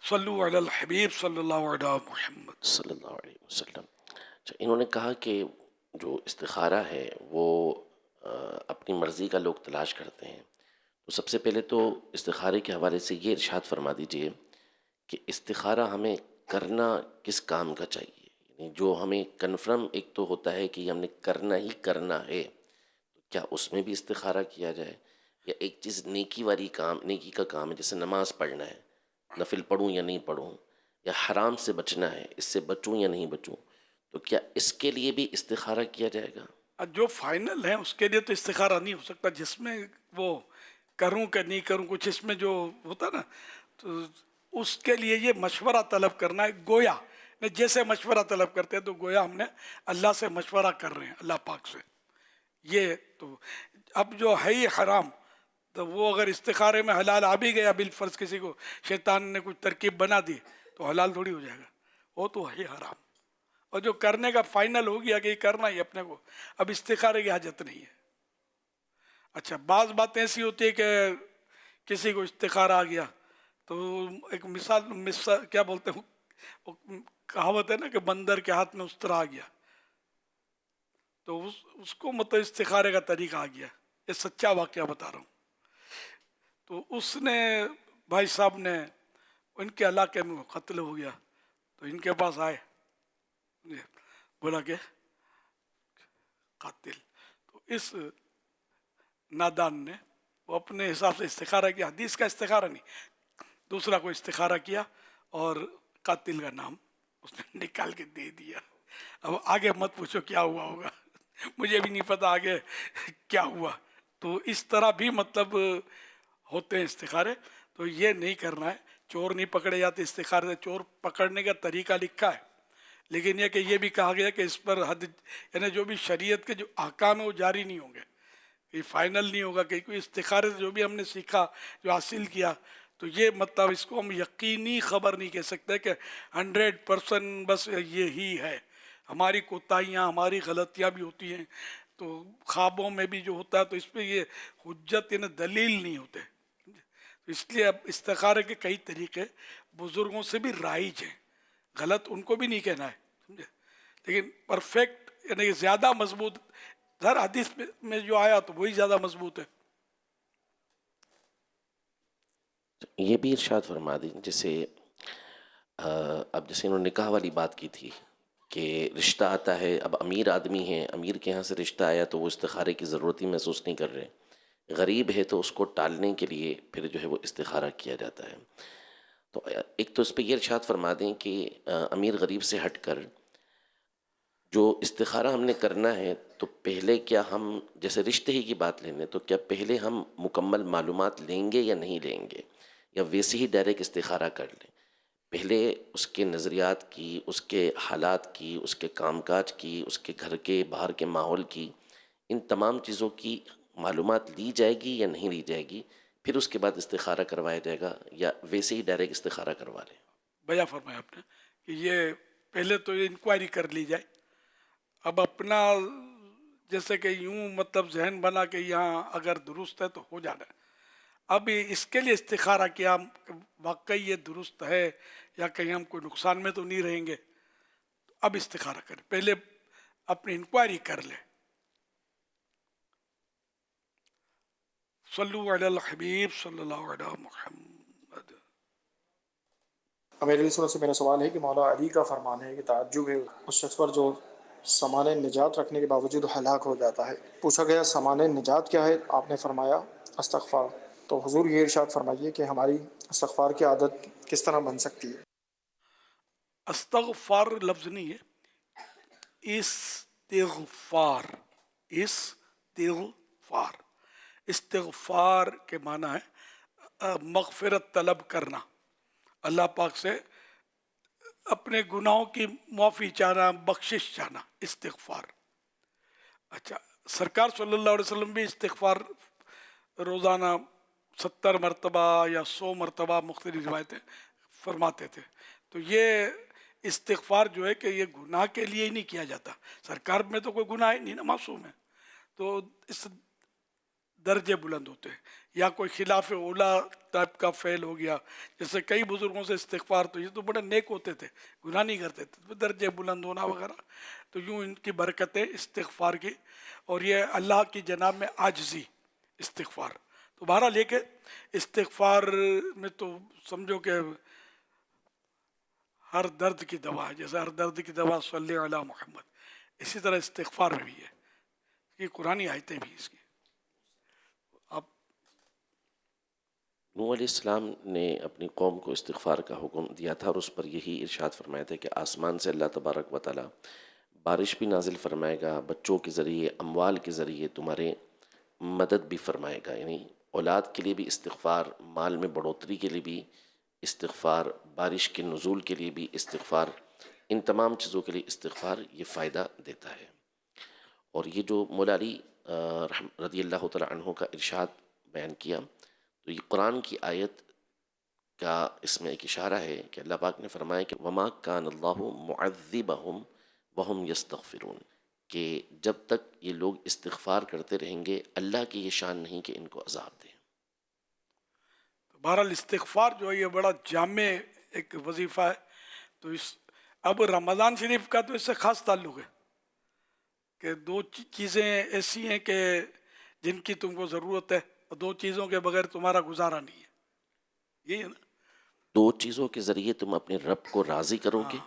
صلو علی الحبیب صلی اللہ علیہ محمد صلی اللہ علیہ وسلم. اچھا، انہوں نے کہا کہ جو استخارہ ہے وہ اپنی مرضی کا لوگ تلاش کرتے ہیں. تو سب سے پہلے تو استخارے کے حوالے سے یہ ارشاد فرما دیجئے کہ استخارہ ہمیں کرنا کس کام کا چاہیے، یعنی جو ہمیں کنفرم ایک تو ہوتا ہے کہ ہم نے کرنا ہی کرنا ہے، تو کیا اس میں بھی استخارہ کیا جائے، یا ایک چیز نیکی والی کام، نیکی کا کام ہے جیسے نماز پڑھنا ہے، نفل پڑھوں یا نہیں پڑھوں، یا حرام سے بچنا ہے، اس سے بچوں یا نہیں بچوں، تو کیا اس کے لیے بھی استخارہ کیا جائے گا؟ جو فائنل ہے اس کے لیے تو استخارہ نہیں ہو سکتا. جس میں وہ کروں کہ نہیں کروں، کچھ اس میں جو ہوتا نا، تو اس کے لیے یہ مشورہ طلب کرنا ہے. گویا جیسے مشورہ طلب کرتے ہیں تو گویا ہم نے اللہ سے مشورہ کر رہے ہیں، اللہ پاک سے. یہ تو اب جو ہے ہی حرام، تو وہ اگر استخارے میں حلال آ بھی گیا بالفرض، کسی کو شیطان نے کچھ ترکیب بنا دی تو حلال تھوڑی ہو جائے گا، وہ تو ہے ہی حرام. اور جو کرنے کا فائنل ہو گیا کہ یہ کرنا ہی اپنے کو، اب استخارے کی حاجت نہیں ہے. اچھا، بعض باتیں ایسی ہوتی ہے کہ کسی کو استخارہ آ گیا تو ایک مثال کیا بولتے ہیں، کہاوت ہے نا کہ بندر کے ہاتھ میں استرا آ گیا، تو اس کو مطلب استخارے کا طریقہ آ گیا. یہ سچا واقعہ بتا رہا ہوں. تو اس نے بھائی صاحب نے، ان کے علاقے میں قتل ہو گیا، تو ان کے پاس آئے، بولا کہ قاتل. تو اس نادان نے وہ اپنے حساب سے استخارہ کیا، حدیث کا استخارہ نہیں، دوسرا کوئی استخارہ کیا اور قاتل کا نام اس نے نکال کے دے دیا. اب آگے مت پوچھو کیا ہوا ہوگا، مجھے بھی نہیں پتا آگے کیا ہوا. تو اس طرح بھی مطلب ہوتے ہیں استخارے. تو یہ نہیں کرنا ہے. چور نہیں پکڑے جاتے استخارے سے، چور پکڑنے کا طریقہ لکھا ہے، لیکن یہ کہ یہ بھی کہا گیا کہ اس پر حد، یعنی جو بھی شریعت کے جو احکام ہیں وہ جاری نہیں ہوں گے، یہ فائنل نہیں ہوگا. کہ کوئی استخارے سے جو بھی ہم نے سیکھا، جو حاصل کیا، تو یہ مطلب اس کو ہم یقینی خبر نہیں کہہ سکتے کہ 100% بس یہی ہے. ہماری کوتاہیاں، ہماری غلطیاں بھی ہوتی ہیں. تو خوابوں میں بھی جو ہوتا ہے، تو اس پہ یہ حجت یعنی دلیل نہیں ہوتے. اس لیے اب استخارے کے کئی طریقے بزرگوں سے بھی رائج ہیں، غلط ان کو بھی نہیں کہنا ہے، سمجھے، لیکن پرفیکٹ یعنی زیادہ مضبوط ہر حدیث میں جو آیا تو وہی زیادہ مضبوط ہے. یہ بھی ارشاد فرما دیں جیسے اب جیسے انہوں نے نکاح والی بات کی تھی کہ رشتہ آتا ہے، اب امیر آدمی ہیں، امیر کے ہاں سے رشتہ آیا تو وہ استخارے کی ضرورت ہی محسوس نہیں کر رہے، غریب ہے تو اس کو ٹالنے کے لیے پھر جو ہے وہ استخارہ کیا جاتا ہے. تو ایک تو اس پہ یہ ارشاد فرما دیں کہ امیر غریب سے ہٹ کر جو استخارہ ہم نے کرنا ہے تو پہلے کیا ہم جیسے رشتے ہی کی بات لینے تو کیا پہلے ہم مکمل معلومات لیں گے یا نہیں لیں گے، یا ویسے ہی ڈائریکٹ استخارہ کر لیں؟ پہلے اس کے نظریات کی، اس کے حالات کی، اس کے کام کاج کی، اس کے گھر کے باہر کے ماحول کی، ان تمام چیزوں کی معلومات لی جائے گی یا نہیں لی جائے گی، پھر اس کے بعد استخارہ کروایا جائے گا، یا ویسے ہی ڈائریکٹ استخارہ کروا لیں؟ بیان فرمایا آپ نے کہ یہ پہلے تو انکوائری کر لی جائے. اب اپنا جیسے کہ یوں مطلب ذہن بنا کہ یہاں اگر درست ہے تو ہو جانا ہے. اب اس کے لیے استخارہ کیا واقعی یہ درست ہے یا کہیں ہم کوئی نقصان میں تو نہیں رہیں گے، اب استخارہ کریں، پہلے اپنی انکوائری کر لیں. صلو علی الحبیب صلی اللہ علیہ محمد. امیر علیہ السلام سے میرا سوال ہے کہ مولا علی کا فرمان ہے کہ تعجب ہے اس شخص پر جو سامان نجات رکھنے کے باوجود ہلاک ہو جاتا ہے. پوچھا گیا سامان نجات کیا ہے؟ آپ نے فرمایا استغفار. تو حضور یہ ارشاد فرمائیے کہ ہماری استغفار کی عادت کس طرح بن سکتی ہے؟ استغفار لفظ نہیں ہے، استغفار. استغفار استغفار کے معنی ہے مغفرت طلب کرنا، اللہ پاک سے اپنے گناہوں کی معافی چاہنا، بخشش چاہنا، استغفار. اچھا، سرکار صلی اللہ علیہ وسلم بھی استغفار روزانہ 70 مرتبہ یا 100 مرتبہ مختلف روایتیں فرماتے تھے. تو یہ استغفار جو ہے کہ یہ گناہ کے لیے ہی نہیں کیا جاتا، سرکار میں تو کوئی گناہ ہی نہیں نا، معصوم ہے، تو اس درجے بلند ہوتے ہیں. یا کوئی خلاف اولا ٹائپ کا فعل ہو گیا، جیسے کئی بزرگوں سے استغفار، تو یہ تو بڑے نیک ہوتے تھے، گناہ نہیں کرتے تھے، درجے بلند ہونا وغیرہ. تو یوں ان کی برکتیں استغفار کی، اور یہ اللہ کی جناب میں عاجزی استغفار. تو بہرحال یہ کہ استغفار میں تو سمجھو کہ ہر درد کی دوا ہے، جیسے ہر درد کی دوا صلی علی محمد، اسی طرح استغفار میں بھی ہے، یہ قرآنی آیتیں بھی اس کی. نوح علیہ السلام نے اپنی قوم کو استغفار کا حکم دیا تھا، اور اس پر یہی ارشاد فرمایا تھا کہ آسمان سے اللہ تبارک و تعالیٰ بارش بھی نازل فرمائے گا، بچوں کے ذریعے، اموال کے ذریعے تمہارے مدد بھی فرمائے گا. یعنی اولاد کے لیے بھی استغفار، مال میں بڑھوتری کے لیے بھی استغفار، بارش کے نزول کے لیے بھی استغفار، ان تمام چیزوں کے لیے استغفار یہ فائدہ دیتا ہے. اور یہ جو مولا علی رضی اللہ تعالیٰ عنہ کا ارشاد بیان کیا، تو یہ قرآن کی آیت کا اس میں ایک اشارہ ہے کہ اللہ پاک نے فرمایا کہ وما کان اللہ معذبہم وہم یستغفرون، کہ جب تک یہ لوگ استغفار کرتے رہیں گے اللہ کی یہ شان نہیں کہ ان کو عذاب دیں. بہرحال استغفار جو ہے یہ بڑا جامع ایک وظیفہ ہے. تو اب رمضان شریف کا تو اس سے خاص تعلق ہے کہ دو چیزیں ایسی ہیں کہ جن کی تم کو ضرورت ہے، اور دو چیزوں کے بغیر تمہارا گزارا نہیں ہے. یہی ہے نا، دو چیزوں کے ذریعے تم اپنے رب کو راضی کرو گے،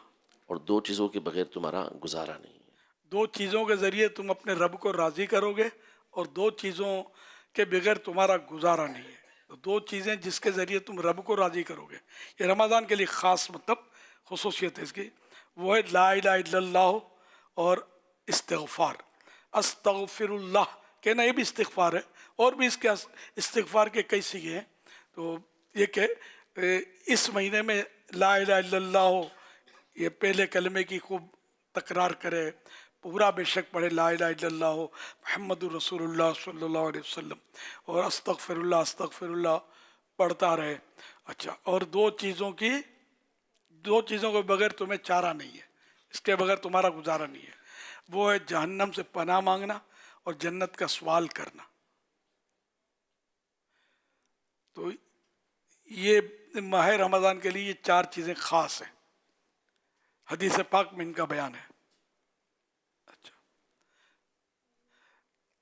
اور دو چیزوں کے بغیر تمہارا گزارا نہیں ہے. دو چیزوں کے ذریعے تم اپنے رب کو راضی کرو گے، اور دو چیزوں کے بغیر تمہارا گزارا نہیں ہے. تو دو چیزیں جس کے ذریعے تم رب کو راضی کرو گے، یہ رمضان کے لیے خاص مطلب خصوصیت ہے اس کی، وہ ہے لا الہ الا اللہ اور استغفار. استغفر اللہ کہنا یہ بھی استغفار ہے، اور بھی اس کے استغفار کے کئی صیغے ہیں. تو یہ کہ اس مہینے میں لا الہ الا اللہ یہ پہلے کلمے کی خوب تکرار کرے، پورا بے شک پڑھے لا الہ الا اللہ محمد الرسول اللہ صلی اللہ علیہ وسلم، اور استغفر اللہ پڑھتا رہے. اچھا، اور دو چیزوں کے بغیر تمہیں چارہ نہیں ہے، اس کے بغیر تمہارا گزارا نہیں ہے. وہ ہے جہنم سے پناہ مانگنا اور جنت کا سوال کرنا. تو یہ ماہ رمضان کے لیے یہ 4 چیزیں خاص ہیں، حدیث پاک میں ان کا بیان ہے. اچھا،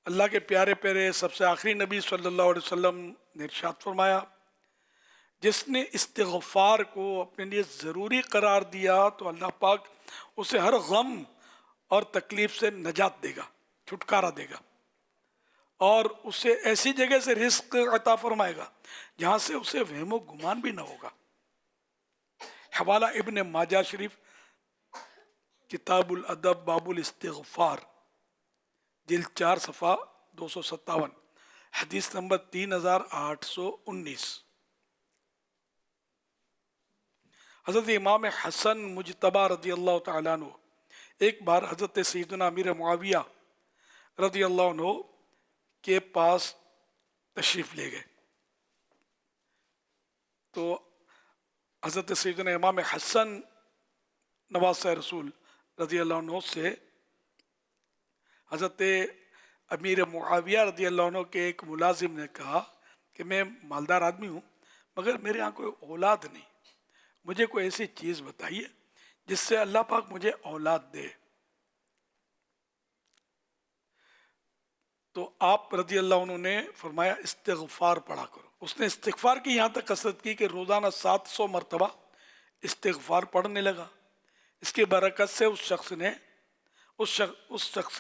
اللہ کے پیارے پیارے سب سے آخری نبی صلی اللہ علیہ وسلم نے ارشاد فرمایا، جس نے استغفار کو اپنے لیے ضروری قرار دیا تو اللہ پاک اسے ہر غم اور تکلیف سے نجات دے گا، چھٹکارا دے گا، اور اسے ایسی جگہ سے رزق عطا فرمائے گا جہاں سے اسے وہم و گمان بھی نہ ہوگا. حوالہ ابن ماجہ شریف، کتاب الادب، باب الاستغفار، جلد 4 صفحہ 257، حدیث نمبر 3819. حضرت امام حسن مجتبی رضی اللہ تعالیٰ عنہ ایک بار حضرت سیدنا امیر معاویہ رضی اللہ عنہ کے پاس تشریف لے گئے. تو حضرت سیدنا امام حسن نواسہ رسول رضی اللہ عنہ سے حضرت امیر معاویہ رضی اللہ عنہ کے ایک ملازم نے کہا کہ میں مالدار آدمی ہوں مگر میرے یہاں کوئی اولاد نہیں، مجھے کوئی ایسی چیز بتائیے جس سے اللہ پاک مجھے اولاد دے. تو آپ رضی اللہ عنہ نے فرمایا استغفار پڑھا کرو. اس نے استغفار کی یہاں تک کثرت کی کہ روزانہ 700 مرتبہ استغفار پڑھنے لگا. اس کی برکت سے اس شخص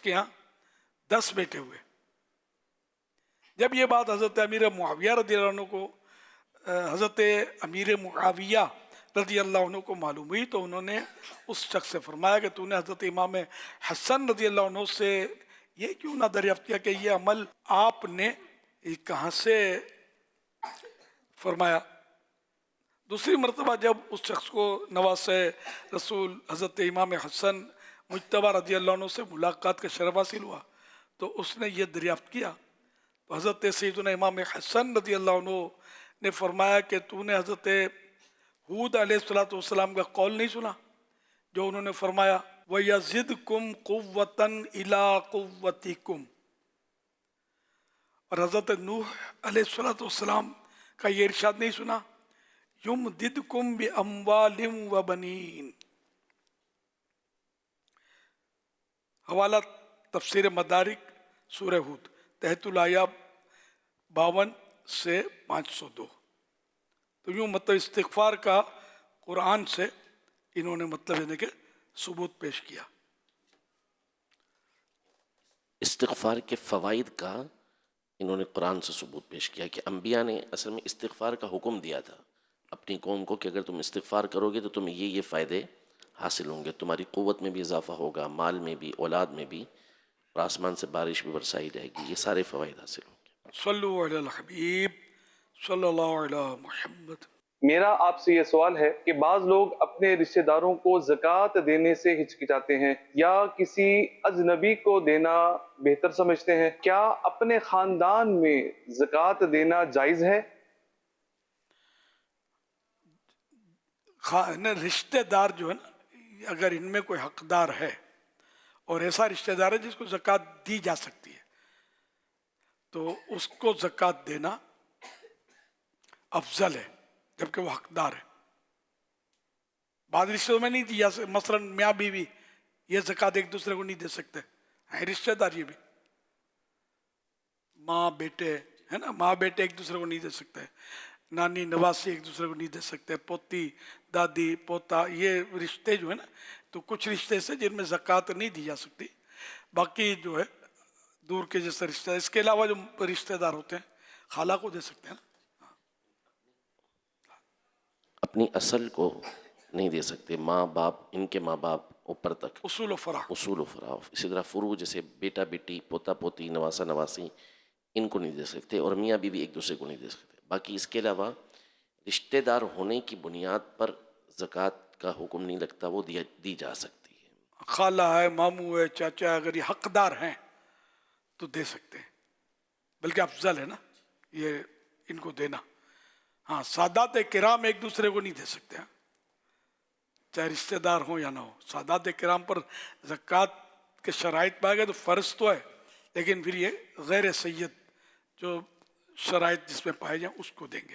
کے یہاں 10 بیٹے ہوئے. جب یہ بات حضرت امیر معاویہ رضی اللہ عنہ کو حضرت امیر معاویہ رضی اللہ عنہ کو معلوم ہوئی تو انہوں نے اس شخص سے فرمایا کہ تو نے حضرت امام حسن رضی اللہ عنہ سے یہ کیوں نہ دریافت کیا کہ یہ عمل آپ نے کہاں سے فرمایا. دوسری مرتبہ جب اس شخص کو نواسہ رسول حضرت امام حسن مجتبی رضی اللہ عنہ سے ملاقات کا شرف حاصل ہوا تو اس نے یہ دریافت کیا تو حضرت سیدنا امام حسن رضی اللہ عنہ نے فرمایا کہ تو نے حضرت ہود علیہ السلام کا قول نہیں سنا جو انہوں نے فرمایا وَيَزِدْكُمْ قُوَّةً إِلَىٰ قُوَّتِكُمْ، اور حضرت نوح علیہ السلام کا یہ ارشاد نہیں سنا يُمْدِدْكُمْ بِأَمْوَالٍ وَبَنِينَ. حوالہ تفسیر مدارک سورہ ہود، تحت الآیہ 52 سے 502. تو یوں مطلب استغفار کا قرآن سے انہوں نے مطلب ہے کہ ثبوت پیش کیا. استغفار کے فوائد کا انہوں نے قرآن سے ثبوت پیش کیا کہ انبیاء نے اصل میں استغفار کا حکم دیا تھا اپنی قوم کو کہ اگر تم استغفار کرو گے تو تمہیں یہ فائدے حاصل ہوں گے، تمہاری قوت میں بھی اضافہ ہوگا، مال میں بھی، اولاد میں بھی، اور آسمان سے بارش بھی برسائی جائے گی، یہ سارے فوائد حاصل ہوں گے. صلو علی الحبیب صلی اللہ علی محمد. میرا آپ سے یہ سوال ہے کہ بعض لوگ اپنے رشتہ داروں کو زکوٰۃ دینے سے ہچکچاتے ہیں یا کسی اجنبی کو دینا بہتر سمجھتے ہیں، کیا اپنے خاندان میں زکوٰۃ دینا جائز ہے؟ رشتہ دار جو ہے نا، اگر ان میں کوئی حقدار ہے اور ایسا رشتہ دار ہے جس کو زکوٰۃ دی جا سکتی ہے تو اس کو زکوٰۃ دینا افضل ہے جبکہ وہ حقدار ہے. بعض رشتوں میں نہیں دی جا سکتی، مثلا میاں بیوی یہ زکوٰۃ ایک دوسرے کو نہیں دے سکتے ہیں، رشتہ دار یہ بھی ماں بیٹے ہے نا، ماں بیٹے ایک دوسرے کو نہیں دے سکتے، نانی نواسی ایک دوسرے کو نہیں دے سکتے، پوتی دادی پوتا، یہ رشتے جو ہے نا، تو کچھ رشتے سے جن میں زکوٰۃ نہیں دی جا سکتی، باقی جو ہے دور کے جیسے رشتہ. اس کے علاوہ جو رشتہ دار ہوتے ہیں خالہ کو دے سکتے ہیں نا. اپنی اصل کو نہیں دے سکتے، ماں باپ، ان کے ماں باپ اوپر تک، اصول و فرع. اسی طرح فروع جیسے بیٹا بیٹی، پوتا پوتی، نواسہ نواسی، ان کو نہیں دے سکتے، اور میاں بیوی ایک دوسرے کو نہیں دے سکتے. باقی اس کے علاوہ رشتہ دار ہونے کی بنیاد پر زکوٰۃ کا حکم نہیں لگتا، وہ دی جا سکتی ہے. خالہ ہے، ماموں ہے، چاچا ہے، اگر یہ حقدار ہیں تو دے سکتے ہیں، بلکہ افضل ہے نا یہ ان کو دینا. ہاں، سادات کرام ایک دوسرے کو نہیں دے سکتے، چاہے رشتہ دار ہوں یا نہ ہو. سادات کرام پر زکوٰۃ کے شرائط پائے گئے تو فرض تو ہے، لیکن پھر یہ غیر سید جو شرائط جس میں پائے جائیں اس کو دیں گے.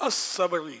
as-sab'i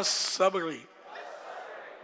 as-sab'i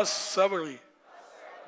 as-sab'i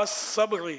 as-sab'i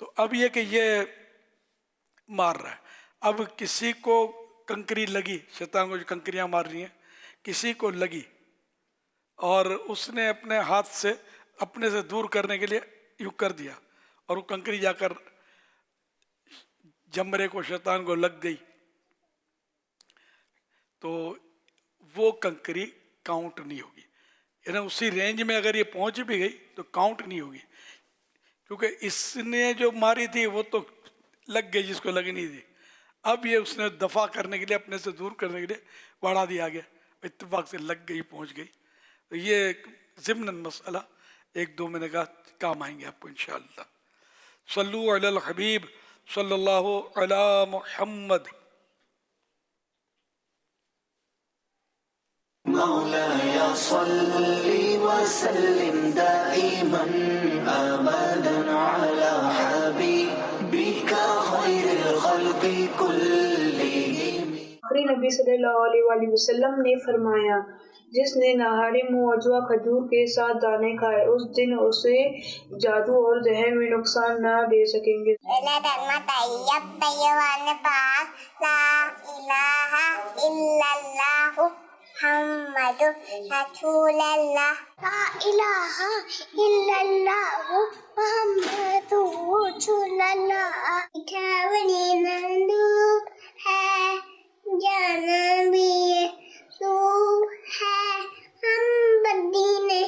تو اب یہ کہ یہ مار رہا ہے. اب کسی کو کنکری لگی، شیطان کو جو کنکریاں مار رہی ہیں، کسی کو لگی اور اس نے اپنے ہاتھ سے اپنے سے دور کرنے کے لیے یوں کر دیا اور وہ کنکری جا کر جمرے کو، شیطان کو لگ گئی، تو وہ کنکری کاؤنٹ نہیں ہوگی. یعنی اسی رینج میں اگر یہ پہنچ بھی گئی تو کاؤنٹ نہیں ہوگی، کیونکہ اس نے جو ماری تھی وہ تو لگ گئی جس کو لگنی تھی. اب یہ اس نے دفاع کرنے کے لیے، اپنے سے دور کرنے کے لیے بڑھا دیا گیا، اتفاق سے لگ گئی، پہنچ گئی. تو یہ ضمن مسئلہ ایک دو میں نے کہا کام آئیں گے آپ کو انشاءاللہ. صلو علی الحبیب صلی اللہ علی محمد. مولاي صل وسلم دائما أبدا على حبيبك خير الخلق كلهم. آخری نبی صلی اللہ علیہ وآلہ وسلم نے فرمایا، جس نے نہاری منہ اجوا کھجور کے ساتھ دانے کھائے اس دن اسے جادو اور زہر میں نقصان نہ دے سکیں گے. محمد رسول اللہ، لا الہ الا اللہ محمد رسول اللہ. کھاونی مندوب ہے جانا بھی سو ہے، ہم مدینے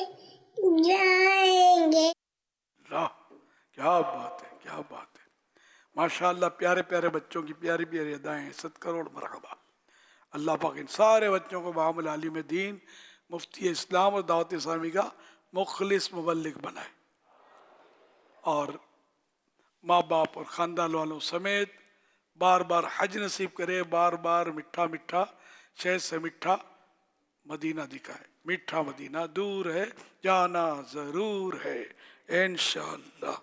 جائیں گے. کیا بات ہے، کیا بات ہے، ماشاءاللہ. پیارے پیارے بچوں کی پیاری پیاری ادائیں. 7 کروڑ مرحبا. اللہ پاک ان سارے بچوں کو بعمل عالم دین، مفتی اسلام اور دعوت اسلامی کا مخلص مبلغ بنائے، اور ماں باپ اور خاندان والوں سمیت بار بار حج نصیب کرے، بار بار میٹھا میٹھا شہد سے میٹھا مدینہ دکھائے. میٹھا مدینہ دور ہے، جانا ضرور ہے انشاءاللہ.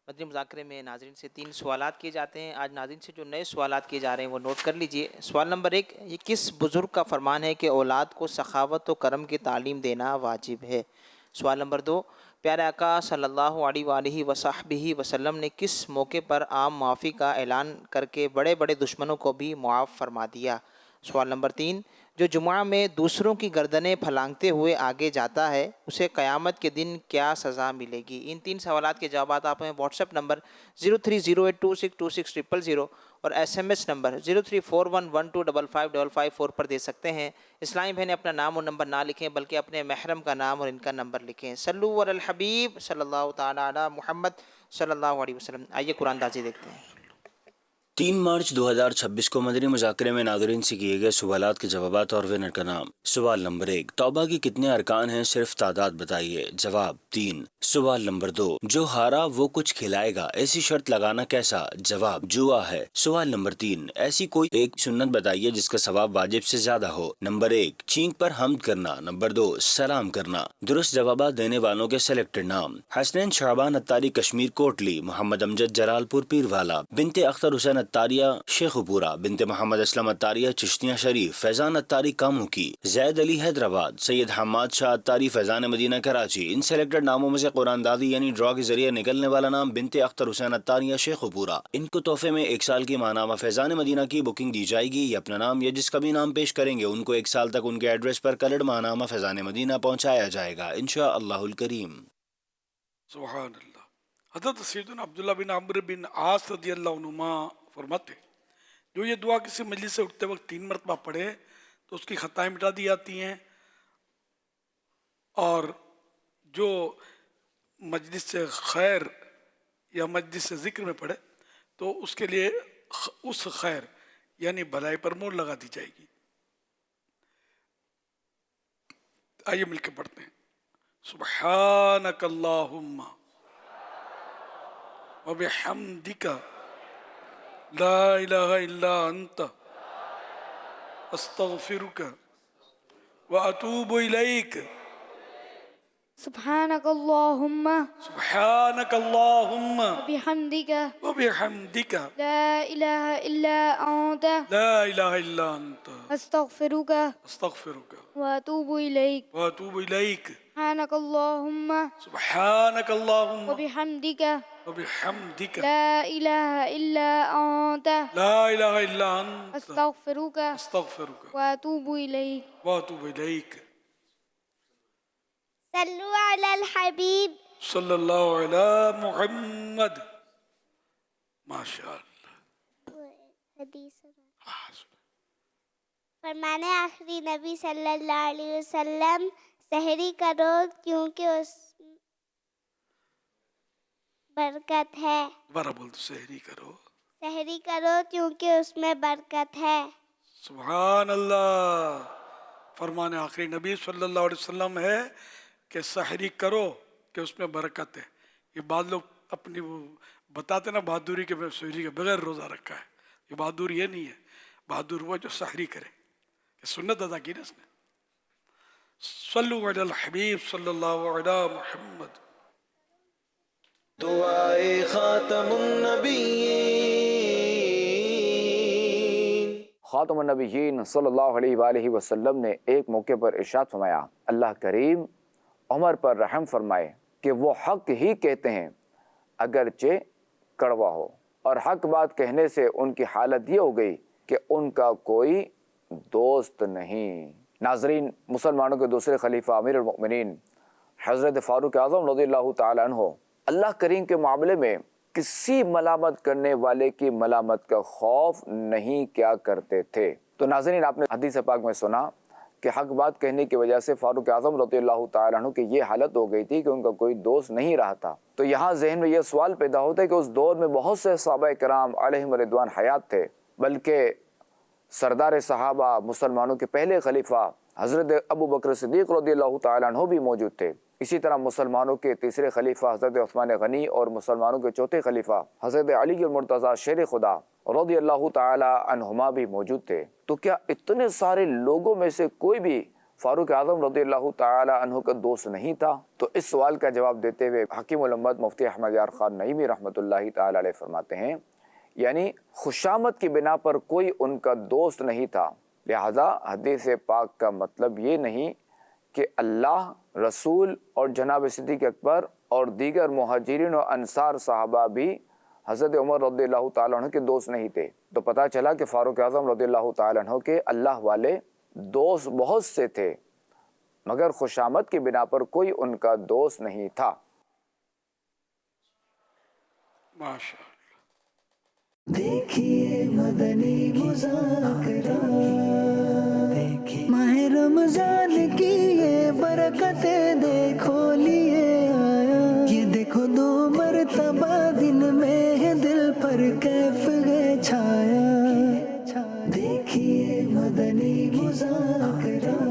مدنی مذاکرے میں ناظرین سے 3 سوالات کیے جاتے ہیں. آج ناظرین سے جو نئے سوالات کیے جا رہے ہیں وہ نوٹ کر لیجئے. سوال نمبر 1، یہ کس بزرگ کا فرمان ہے کہ اولاد کو سخاوت و کرم کی تعلیم دینا واجب ہے؟ سوال نمبر 2، پیارے آقا صلی اللہ علیہ وآلہ وصحبہ وسلم نے کس موقع پر عام معافی کا اعلان کر کے بڑے بڑے دشمنوں کو بھی معاف فرما دیا؟ سوال نمبر 3، جو جمعہ میں دوسروں کی گردنیں پھلانگتے ہوئے آگے جاتا ہے اسے قیامت کے دن کیا سزا ملے گی؟ ان 3 سوالات کے جوابات آپ ہمیں واٹس ایپ نمبر 0308262600 اور SMS نمبر 0341125555 پر دے سکتے ہیں. اسلامی بہنیں اپنا نام اور نمبر نہ لکھیں بلکہ اپنے محرم کا نام اور ان کا نمبر لکھیں. صلو علی الحبیب صلی اللہ تعالی علی محمد صلی اللہ علیہ وسلم. آئیے قرآن دازی دیکھتے ہیں. 3 مارچ 2026 کو مدنی مذاکرے میں ناظرین سے کیے گئے سوالات کے جوابات اور ونر کا نام. سوال نمبر 1، توبہ کی کتنے ارکان ہیں؟ صرف تعداد بتائیے. جواب 3. سوال نمبر 2، جو ہارا وہ کچھ کھلائے گا، ایسی شرط لگانا کیسا؟ جواب جوا ہے. سوال نمبر 3، ایسی کوئی ایک سنت بتائیے جس کا ثواب واجب سے زیادہ ہو. نمبر 1، چھینک پر حمد کرنا. نمبر 2، سلام کرنا. درست جوابات دینے والوں کے سلیکٹڈ نام: حسنین شعبان اتاری کشمیر کوٹلی، محمد امجد جلال پور پیروالا، بنت اختر حسین اتاریہ شیخ پورہ، بنت محمد اسلم اتاریہ چشتیاں شریف، فیضان اتاری کامو کی، زید علی حیدرآباد، سید حماد شاہ اتاری فیضان مدینہ کراچی. ان سلیکٹڈ ناموں میں سے قرآن دادی یعنی ڈرا کے ذریعے نکلنے والا نام بنت اختر حسین اتاریہ شیخ پورہ. ان کو تحفے میں 1 سال کی ماہنامہ فیضان مدینہ کی بکنگ دی جائے گی. یہ اپنا نام یا جس کا بھی نام پیش کریں گے ان کو 1 سال تک ان کے ایڈریس پر کلرڈ ماہنامہ فیضان مدینہ پہنچایا جائے گا انشاءاللہ الکریم. سبحان اللہ. حضرت سیدنا عبداللہ بن عمرو بن عاص رضی اللہ عنہما فرماتے جو یہ دعا کسی مجلس سے اٹھتے وقت 3 مرتبہ پڑھے تو اس کی خطائیں مٹا دی جاتی ہیں، اور جو مجلس سے خیر یا مجلس سے ذکر میں پڑھے تو اس کے لیے اس خیر یعنی بھلائی پر مہر لگا دی جائے گی. آئیے مل کے پڑھتے ہیں. سبحانک اللہم وبحمدک لا الہ الا انت استغفرک واتوب الیک. سبحانك اللهم وبحمدک لا إله إلا أنت أستغفرك وأتوب إليك. سبحانك اللهم سبحانك اللهم وبحمدك وبحمدك لا إله إلا أنت لا إله إلا أنت أستغفرك أستغفرك وأتوب إليك وأتوب إليك. صلوا على الحبيب. صلی اللہ علی محمد. ماشاء اللہ. حدیث فرمانے آخری نبی صلی اللہ علیہ وسلم سحری کرو کیونکہ اس برکت ہے. دوبارہ بول دو. سحری کرو. سحری کرو کیونکہ اس میں برکت ہے. سبحان اللہ. فرمان آخری نبی صلی اللہ علیہ وسلم ہے کہ سحری کرو کہ اس میں برکت ہے. یہ بعض لوگ اپنی وہ بتاتے نا بہادری کے میں سحری کے بغیر روزہ رکھا ہے. یہ بہادر یہ نہیں ہے. بہادر وہ جو سحری کرے. کہ سنت ادا کی نا اس نے. صلو علی الحبیب صلی اللہ علی محمد. دعائے خاتم النبیین. خاتم النبیین صلی اللہ علیہ وآلہ وسلم نے ایک موقع پر ارشاد فرمایا اللہ کریم عمر پر رحم فرمائے کہ وہ حق ہی کہتے ہیں اگرچہ کڑوا ہو. اور حق بات کہنے سے ان کی حالت یہ ہو گئی کہ ان کا کوئی دوست نہیں. ناظرین، مسلمانوں کے دوسرے خلیفہ امیر المؤمنین حضرت فاروق اعظم رضی اللہ تعالیٰ عنہ اللہ کریم کے معاملے میں کسی ملامت کرنے والے کی ملامت کا خوف نہیں کیا کرتے تھے. تو ناظرین، آپ نے حدیث پاک میں سنا کہ حق بات کہنے کی وجہ سے فاروق اعظم رضی اللہ تعالیٰ عنہ کی یہ حالت ہو گئی تھی کہ ان کا کوئی دوست نہیں رہا تھا. تو یہاں ذہن میں یہ سوال پیدا ہوتا ہے کہ اس دور میں بہت سے صحابہ کرام علیہم رضوان حیات تھے، بلکہ سردار صحابہ مسلمانوں کے پہلے خلیفہ حضرت ابو بکر صدیق رضی اللہ تعالیٰ عنہ بھی موجود تھے. اسی طرح مسلمانوں کے تیسرے خلیفہ حضرت عثمان غنی اور مسلمانوں کے چوتھے خلیفہ حضرت علی المرتضیٰ شیر خدا رضی اللہ تعالیٰ عنہما بھی موجود تھے. تو کیا اتنے سارے لوگوں میں سے کوئی بھی فاروق اعظم رضی اللہ تعالیٰ عنہ کا دوست نہیں تھا؟ تو اس سوال کا جواب دیتے ہوئے حکیم الامت مفتی احمد یار خان نعیمی رحمۃ اللہ تعالیٰ علیہ فرماتے ہیں یعنی خوشامد کی بنا پر کوئی ان کا دوست نہیں تھا. لہذا حدیث پاک کا مطلب یہ نہیں کہ اللہ، رسول اور جناب صدیق اکبر اور دیگر مہاجرین و انصار صحابہ بھی حضرت عمر رضی اللہ تعالیٰ عنہ کے دوست نہیں تھے. تو پتہ چلا کہ فاروق اعظم رضی اللہ تعالیٰ عنہ کے اللہ والے دوست بہت سے تھے، مگر خوشامد کی بنا پر کوئی ان کا دوست نہیں تھا. ماشاء اللہ. دیکھیے مدنی مذاکرہ، ماہ رمضان کی یہ برکتیں دیکھو لیے آیا. یہ دیکھو 2 مرتبہ دن میں ہے دل پر کیف ہے چھایا. دیکھیے مدنی مذاکرہ.